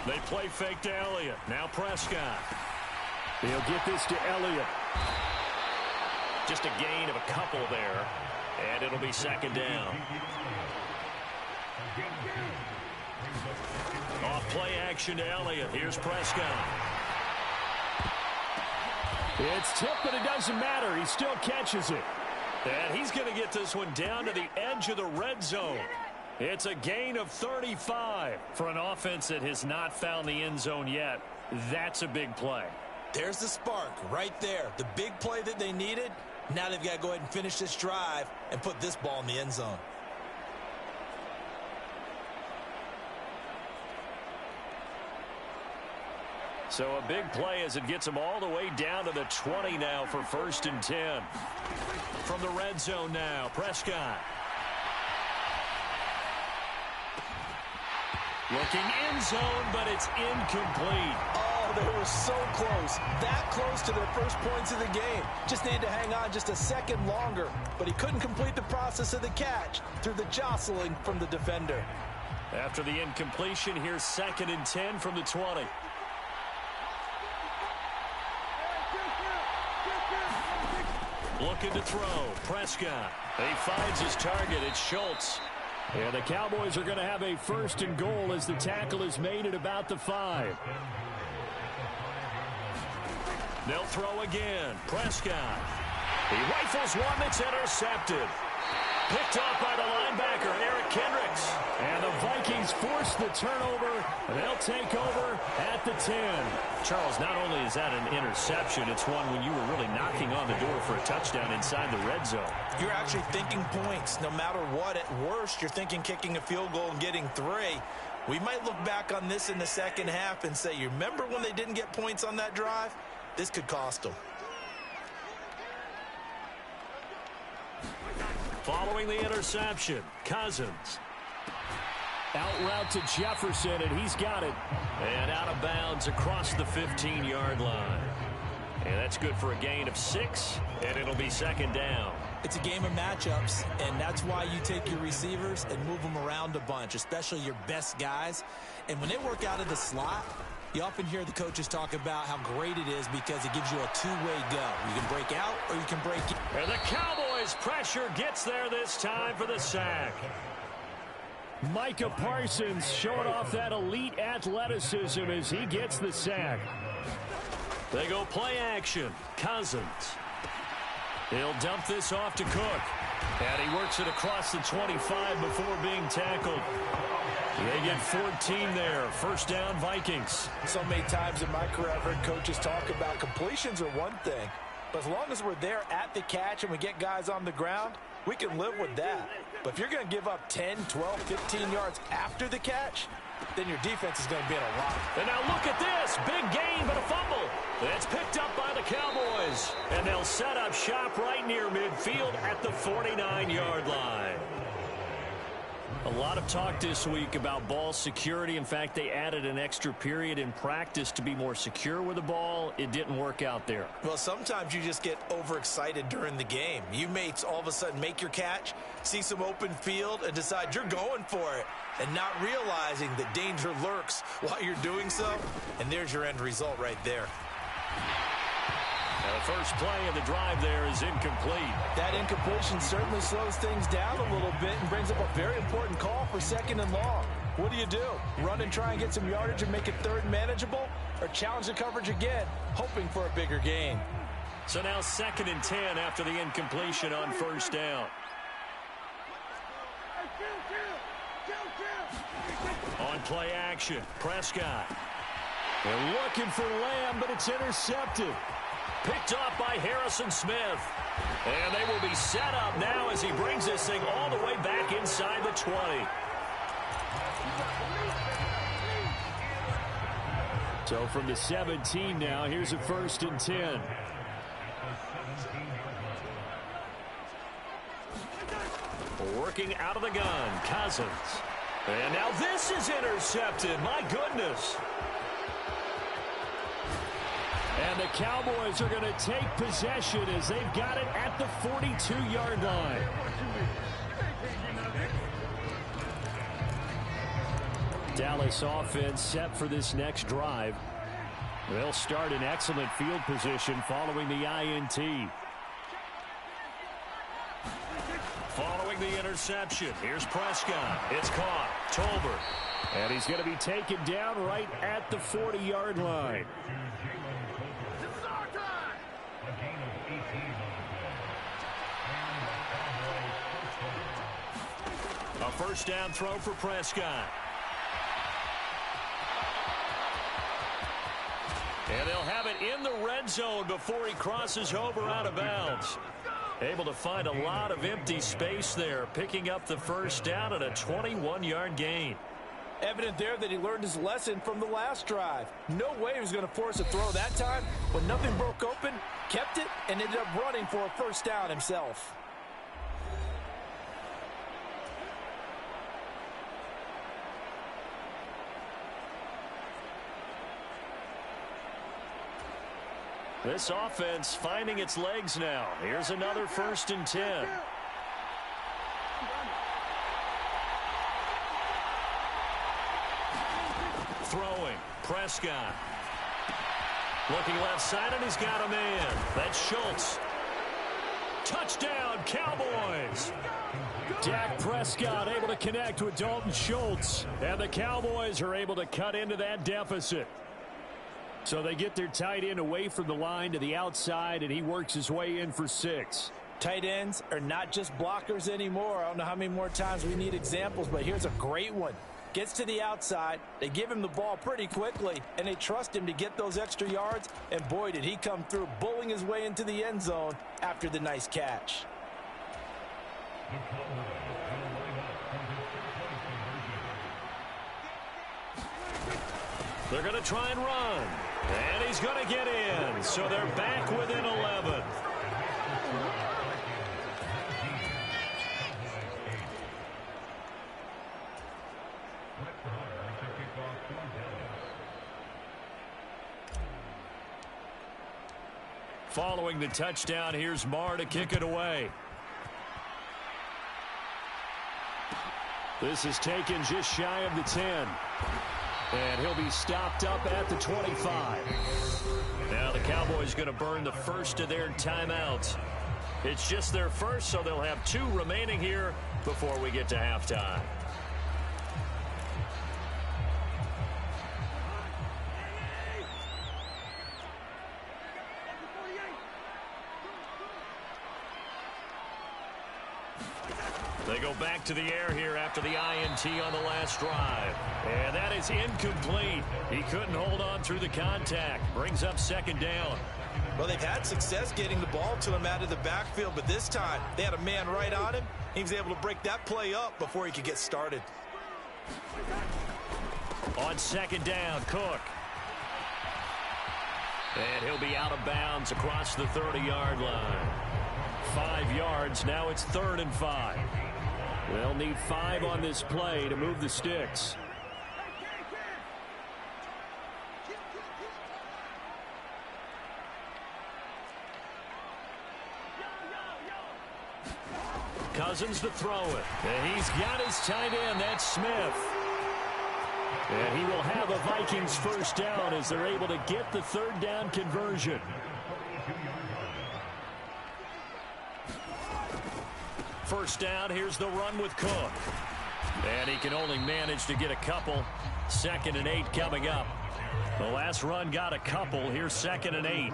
They play fake to Elliott. Now Prescott. He'll get this to Elliott. Just a gain of a couple there, and it'll be 2nd down. Off play action to Elliott. Here's Prescott. It's tipped, but it doesn't matter. He still catches it. And he's going to get this one down to the edge of the red zone. It's a gain of 35. For an offense that has not found the end zone yet, that's a big play. There's the spark right there. The big play that they needed. Now they've got to go ahead and finish this drive and put this ball in the end zone. So a big play as it gets them all the way down to the 20 now for 1st and 10. From the red zone now, Prescott. Looking end zone, but it's incomplete. Oh, they were so close. That close to their first points of the game. Just needed to hang on just a second longer. But he couldn't complete the process of the catch through the jostling from the defender. After the incompletion, here's 2nd and 10 from the 20. Looking to throw. Prescott. He finds his target. It's Schultz. Yeah, the Cowboys are going to have a 1st and goal as the tackle is made at about the 5. They'll throw again. Prescott. He rifles one that's intercepted. Picked off by the linebacker, Eric Kendricks. And the Vikings force the turnover. They'll take over at the 10. Charles, not only is that an interception, it's one when you were really knocking on the door for a touchdown inside the red zone. You're actually thinking points. No matter what, at worst, you're thinking kicking a field goal and getting 3. We might look back on this in the second half and say, you remember when they didn't get points on that drive? This could cost them. Following the interception, Cousins. Out route to Jefferson, and he's got it. And out of bounds across the 15-yard line. And that's good for a gain of 6, and it'll be 2nd down. It's a game of matchups, and that's why you take your receivers and move them around a bunch, especially your best guys. And when they work out of the slot, you often hear the coaches talk about how great it is because it gives you a two-way go. You can break out or you can break in. And the Cowboys' pressure gets there this time for the sack. Micah Parsons showing off that elite athleticism as he gets the sack. They go play action. Cousins. He'll dump this off to Cook. And he works it across the 25 before being tackled. They get 14 there. 1st down, Vikings. So many times in my career I've heard coaches talk about completions are one thing. But as long as we're there at the catch and we get guys on the ground, we can live with that. But if you're going to give up 10, 12, 15 yards after the catch, then your defense is going to be in a lot. And now look at this. Big gain, but a fumble. It's picked up by the Cowboys. And they'll set up shop right near midfield at the 49-yard line. A lot of talk this week about ball security. In fact, they added an extra period in practice to be more secure with the ball. It didn't work out there. Well, sometimes you just get overexcited during the game. You may all of a sudden make your catch, see some open field, and decide you're going for it, and not realizing that danger lurks while you're doing so. And there's your end result right there. The first play of the drive there is incomplete. That incompletion certainly slows things down a little bit and brings up a very important call for 2nd and long. What do? Run and try and get some yardage and make it 3rd and manageable? Or challenge the coverage again, hoping for a bigger gain? So now 2nd and 10 after the incompletion on 1st down. On play action, Prescott. They're looking for Lamb, but it's intercepted. Picked off by Harrison Smith. And they will be set up now as he brings this thing all the way back inside the 20. So from the 17 now, here's a 1st and 10. Working out of the gun, Cousins. And now this is intercepted. My goodness. And the Cowboys are going to take possession as they've got it at the 42-yard line. Dallas offense set for this next drive. They'll start in excellent field position following the INT. Following the interception, here's Prescott. It's caught. Tolbert. And he's going to be taken down right at the 40-yard line. first down throw for Prescott. And they'll have it in the red zone before he crosses over out of bounds. Able to find a lot of empty space there, picking up the first down at a 21-yard gain. Evident there that he learned his lesson from the last drive. No way he was going to force a throw that time. When nothing broke open, kept it, and ended up running for a first down himself. This offense finding its legs now. Here's another 1st and 10. Throwing, Prescott. Looking left side, and he's got a man. That's Schultz. Touchdown, Cowboys. Dak Prescott able to connect with Dalton Schultz. And the Cowboys are able to cut into that deficit. So they get their tight end away from the line to the outside, and he works his way in for 6. Tight ends are not just blockers anymore. I don't know how many more times we need examples, but here's a great one. Gets to the outside, they give him the ball pretty quickly, and they trust him to get those extra yards, and boy, did he come through, bullying his way into the end zone after the nice catch. They're going to try and run. And he's going to get in. So they're back within 11. Following the touchdown, here's Marr to kick it away. This is taken just shy of the 10. And he'll be stopped up at the 25. Now the Cowboys going to burn the first of their timeouts. It's just their first, so they'll have 2 remaining here before we get to halftime. They go back to the air here after the INT on the last drive. And that is incomplete. He couldn't hold on through the contact. Brings up 2nd down. Well, they've had success getting the ball to him out of the backfield, but this time they had a man right on him. He was able to break that play up before he could get started. On 2nd down, Cook. And he'll be out of bounds across the 30-yard line. 5 yards. Now it's 3rd and 5. They'll need 5 on this play to move the sticks. Cousins to throw it. And he's got his tight end. That's Smith. And he will have a Vikings first down as they're able to get the 3rd down conversion. First down, here's the run with Cook. And he can only manage to get a couple. 2nd and 8 coming up. The last run got a couple. Here's 2nd and 8.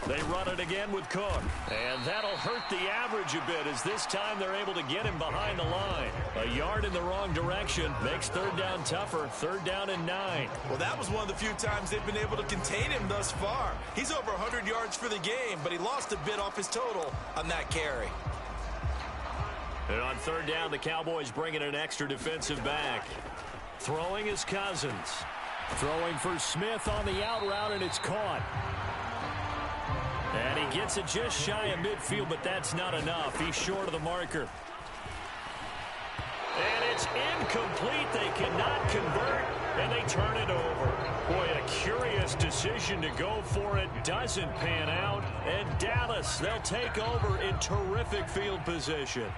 They run it again with Cook. And that'll hurt the average a bit as this time they're able to get him behind the line. A yard in the wrong direction makes 3rd down tougher. 3rd down and 9. Well, that was one of the few times they've been able to contain him thus far. He's over 100 yards for the game, but he lost a bit off his total on that carry. And on 3rd down, the Cowboys bring in an extra defensive back. Throwing is Cousins. Throwing for Smith on the out route, and it's caught. And he gets it just shy of midfield, but that's not enough. He's short of the marker. And it's incomplete. They cannot convert, and they turn it over. Boy, a curious decision to go for it. Doesn't pan out. And Dallas, they'll take over in terrific field position.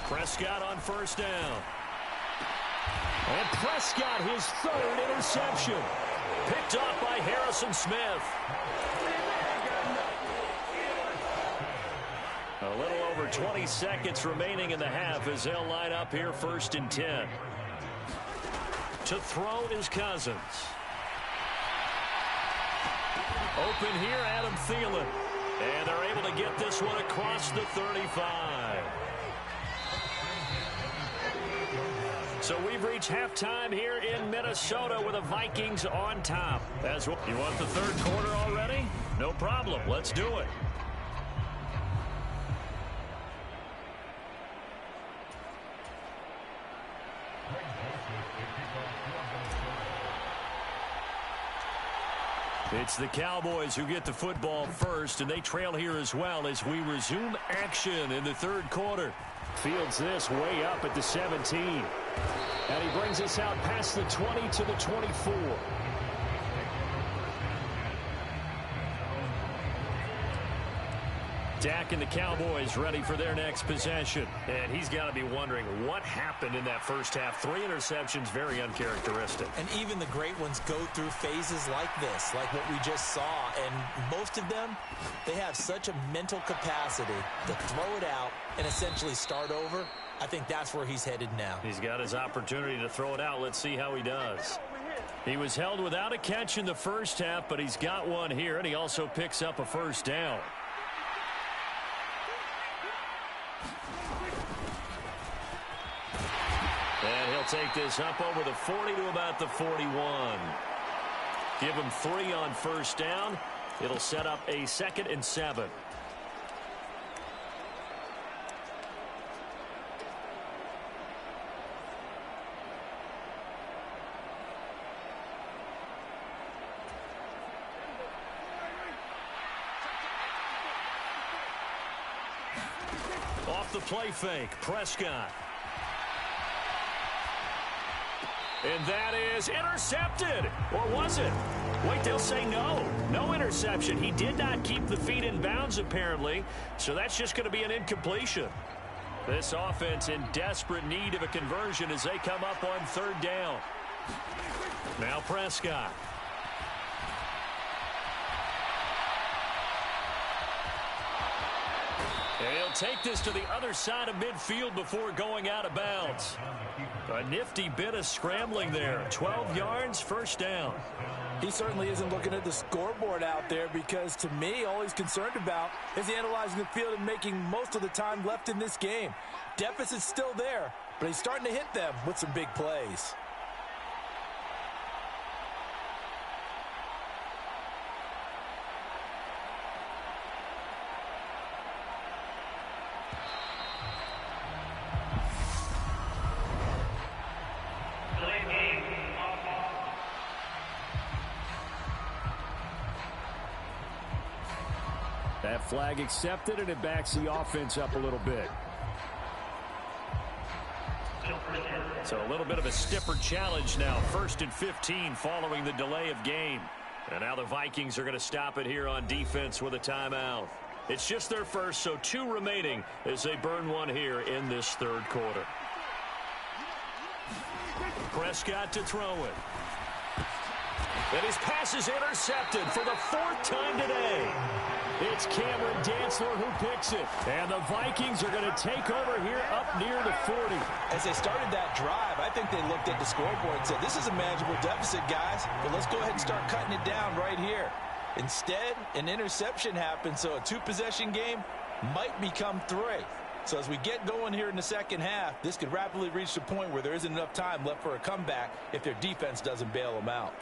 Prescott on first down. And Prescott, his 3rd interception. Picked off by Harrison Smith. A little over 20 seconds remaining in the half as they'll line up here 1st and 10. To throw is Cousins. Open here, Adam Thielen. And they're able to get this one across the 35. So we've reached halftime here in Minnesota with the Vikings on top. As well. You want the 3rd quarter already? No problem. Let's do it. It's the Cowboys who get the football first, and they trail here as well as we resume action in the 3rd quarter. Fields this way up at the 17. And he brings us out past the 20 to the 24. Dak and the Cowboys ready for their next possession. And he's got to be wondering what happened in that first half. 3 interceptions, very uncharacteristic. And even the great ones go through phases like this, like what we just saw. And most of them, they have such a mental capacity to throw it out and essentially start over. I think that's where he's headed now. He's got his opportunity to throw it out. Let's see how he does. He was held without a catch in the first half, but he's got one here, and he also picks up a 1st down. And he'll take this up over the 40 to about the 41. Give him 3 on 1st down. It'll set up a 2nd and 7. Off the play fake, Prescott. And that is intercepted. Or was it? Wait, they'll say no. No interception. He did not keep the feet in bounds, apparently. So that's just going to be an incompletion. This offense in desperate need of a conversion as they come up on 3rd down. Now Prescott. And he'll take this to the other side of midfield before going out of bounds. A nifty bit of scrambling there. 12 yards, 1st down. He certainly isn't looking at the scoreboard out there because, to me, all he's concerned about is analyzing the field and making most of the time left in this game. Deficit's still there, but he's starting to hit them with some big plays. That flag accepted, and it backs the offense up a little bit. So a little bit of a stiffer challenge now. 1st and 15 following the delay of game. And now the Vikings are going to stop it here on defense with a timeout. It's just their first, so 2 remaining as they burn one here in this 3rd quarter. Prescott to throw it. And his pass is intercepted for the 4th time today. It's Cameron Dantzler who picks it. And the Vikings are going to take over here up near the 40. As they started that drive, I think they looked at the scoreboard and said, this is a manageable deficit, guys, but let's go ahead and start cutting it down right here. Instead, an interception happened, so a 2-possession game might become 3. So as we get going here in the second half, this could rapidly reach the point where there isn't enough time left for a comeback if their defense doesn't bail them out.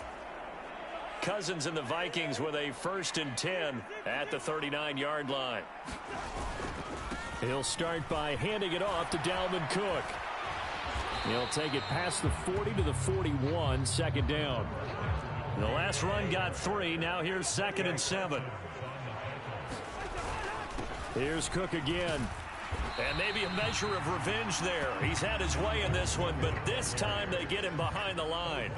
Cousins and the Vikings with a 1st and 10 at the 39-yard line. He'll start by handing it off to Dalvin Cook. He'll take it past the 40 to the 41, 2nd down. The last run got 3. Now here's 2nd and 7. Here's Cook again. And maybe a measure of revenge there. He's had his way in this one, but this time they get him behind the line.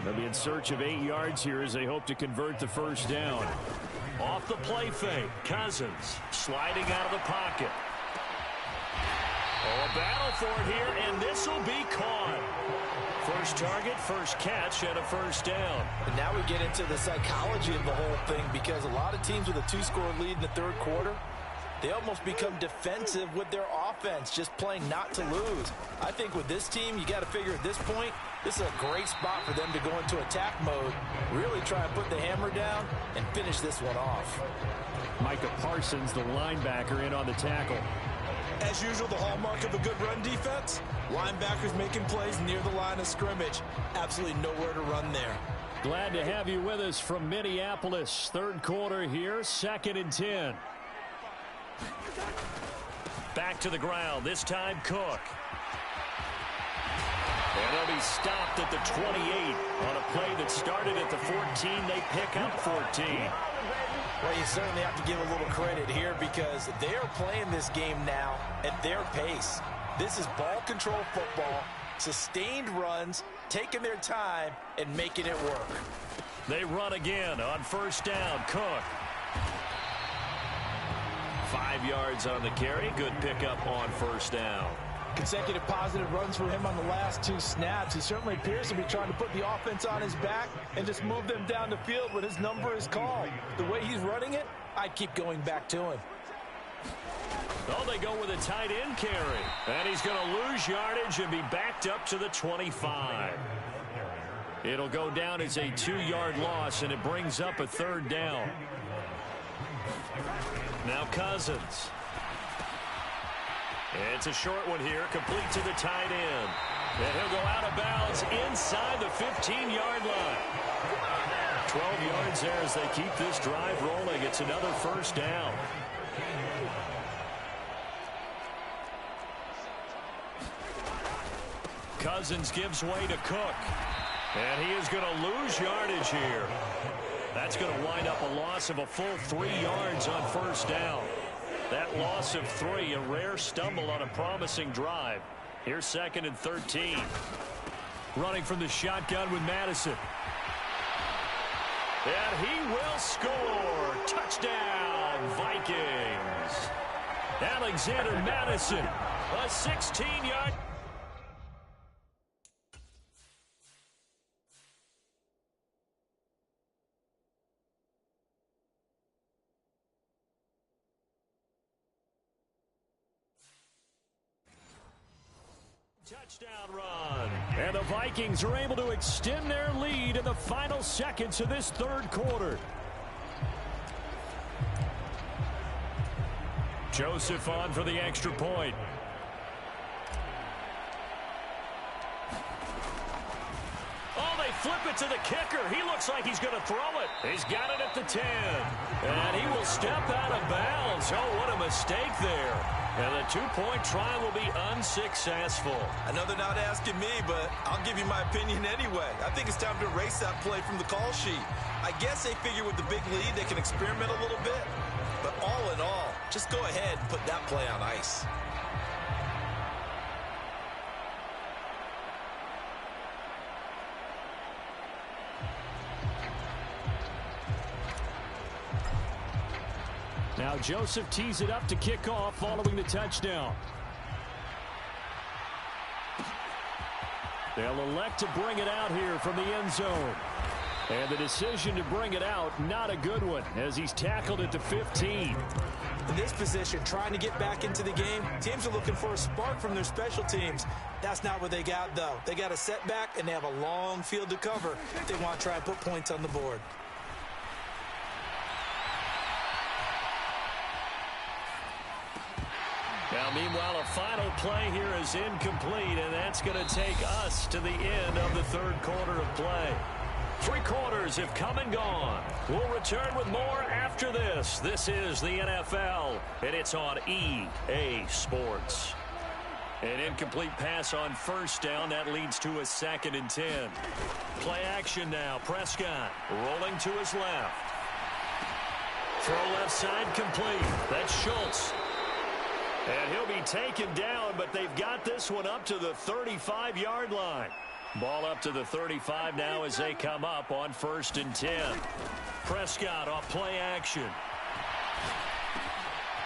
They'll be in search of 8 yards here as they hope to convert the 1st down. Off the play fake, Cousins sliding out of the pocket. Oh, a battle for it here, and this will be caught. First target, first catch, and a 1st down. And now we get into the psychology of the whole thing because a lot of teams with a 2-score lead in the 3rd quarter, They almost become defensive with their offense, just playing not to lose. I think with this team, you got to figure at this point, this is a great spot for them to go into attack mode, really try and put the hammer down and finish this one off. Micah Parsons, the linebacker, in on the tackle. As usual, the hallmark of a good run defense, linebackers making plays near the line of scrimmage. Absolutely nowhere to run there. Glad to have you with us from Minneapolis. Third quarter here, 2nd and 10. Back to the ground, this time Cook. And they'll be stopped at the 28 on a play that started at the 14. They pick up 14. Well, you certainly have to give a little credit here because they are playing this game now at their pace. This is ball control football, sustained runs, taking their time, and making it work. They run again on first down. Cook. 5 yards on the carry. Good pickup on first down. Consecutive positive runs for him on the last 2 snaps. He certainly appears to be trying to put the offense on his back and just move them down the field when his number is called. The way he's running it, I'd keep going back to him. Oh, they go with a tight end carry. And he's going to lose yardage and be backed up to the 25. It'll go down as a 2-yard loss, and it brings up a 3rd down. Now Cousins. It's a short one here, complete to the tight end. And he'll go out of bounds inside the 15-yard line. 12 yards there as they keep this drive rolling. It's another first down. Cousins gives way to Cook. And he is going to lose yardage here. That's going to wind up a loss of a full 3 yards on first down. That loss of 3, a rare stumble on a promising drive. Here's 2nd and 13. Running from the shotgun with Madison. And he will score. Touchdown, Vikings. Alexander Madison, a 16-yard. Touchdown run. And the Vikings are able to extend their lead in the final seconds of this 3rd quarter. Joseph on for the extra point. Oh, they flip it to the kicker. He looks like he's going to throw it. He's got it at the 10. And he will step out of bounds. Oh, what a mistake there. And the 2-point try will be unsuccessful. I know they're not asking me, but I'll give you my opinion anyway. I think it's time to erase that play from the call sheet. I guess they figure with the big lead they can experiment a little bit. But all in all, just go ahead and put that play on ice. Now Joseph tees it up to kick off following the touchdown. They'll elect to bring it out here from the end zone. And the decision to bring it out, not a good one, as he's tackled at the 15. In this position, trying to get back into the game, teams are looking for a spark from their special teams. That's not what they got, though. They got a setback, and they have a long field to cover if they want to try and put points on the board. Now, meanwhile, a final play here is incomplete, and that's going to take us to the end of the 3rd quarter of play. 3 quarters have come and gone. We'll return with more after this. This is the NFL, and it's on EA Sports. An incomplete pass on first down. That leads to a 2nd and 10. Play action now. Prescott rolling to his left. Throw left side complete. That's Schultz. And he'll be taken down, but they've got this one up to the 35-yard line. Ball up to the 35 now as they come up on 1st and 10. Prescott off play action.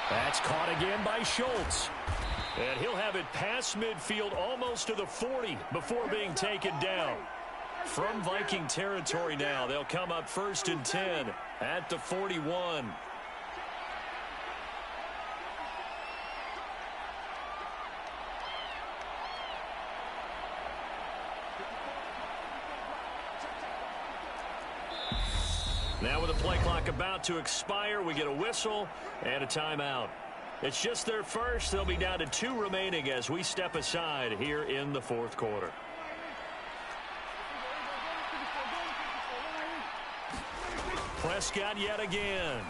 That's caught again by Schultz. And he'll have it past midfield almost to the 40 before being taken down. From Viking territory now, they'll come up 1st and 10 at the 41. Now with the play clock about to expire, we get a whistle and a timeout. It's just their first. They'll be down to 2 remaining as we step aside here in the fourth quarter. Prescott yet again.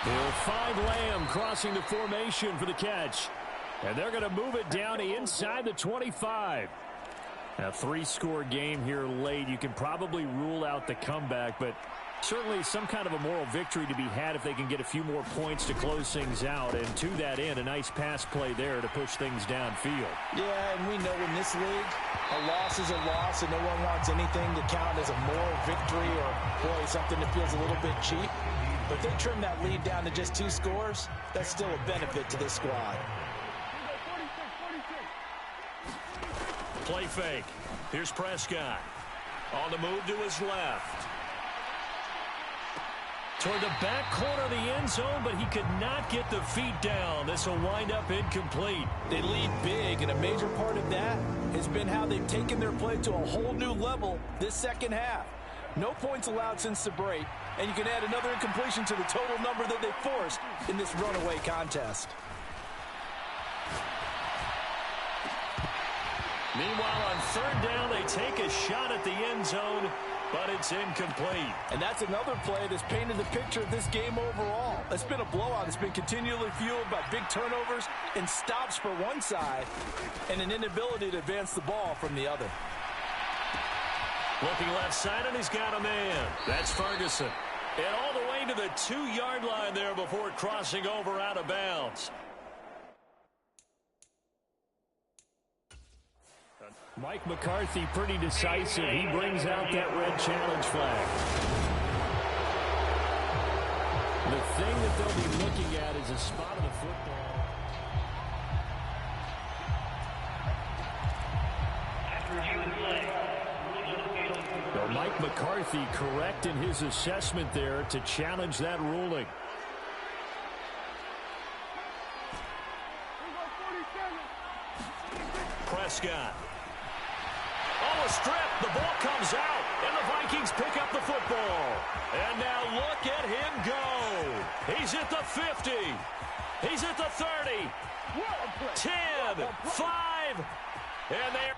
He'll find Lamb crossing the formation for the catch. And they're going to move it down to inside the 25. A 3-score game here late. You can probably rule out the comeback, but certainly some kind of a moral victory to be had if they can get a few more points to close things out. And to that end, a nice pass play there to push things downfield. Yeah, and we know in this league, a loss is a loss, and no one wants anything to count as a moral victory or, boy, something that feels a little bit cheap. But if they trim that lead down to just 2 scores, that's still a benefit to this squad. Play fake. Here's Prescott. On the move to his left. Toward the back corner of the end zone, but he could not get the feet down. This will wind up incomplete. They lead big, and a major part of that has been how they've taken their play to a whole new level this second half. No points allowed since the break, and you can add another incompletion to the total number that they forced in this runaway contest. Meanwhile, on third down, they take a shot at the end zone, but it's incomplete. And that's another play that's painted the picture of this game overall. It's been a blowout. It's been continually fueled by big turnovers and stops for one side and an inability to advance the ball from the other. Looking left side, and he's got a man. That's Ferguson. And all the way to the 2-yard line there before crossing over out of bounds. Mike McCarthy pretty decisive. He brings out that red challenge flag. The thing that they'll be looking at is a spot of the football. Well, Mike McCarthy correct in his assessment there to challenge that ruling. Prescott. Oh, a strip. The ball comes out, and the Vikings pick up the football. And now look at him go. He's at the 50. He's at the 30. 10, 5, and they're...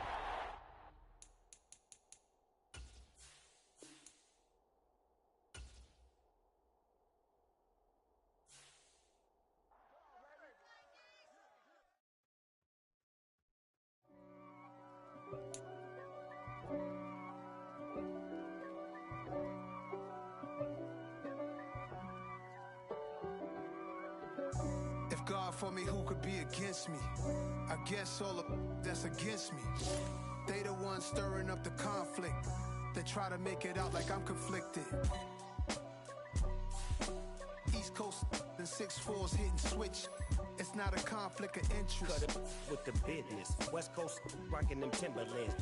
God for me, who could be against me? I guess all of that's against me. They the ones stirring up the conflict. They try to make it out like I'm conflicted. East Coast and 6'4s hitting switch. It's not a conflict of interest. Cut it with the business. West Coast rocking them Timberlands.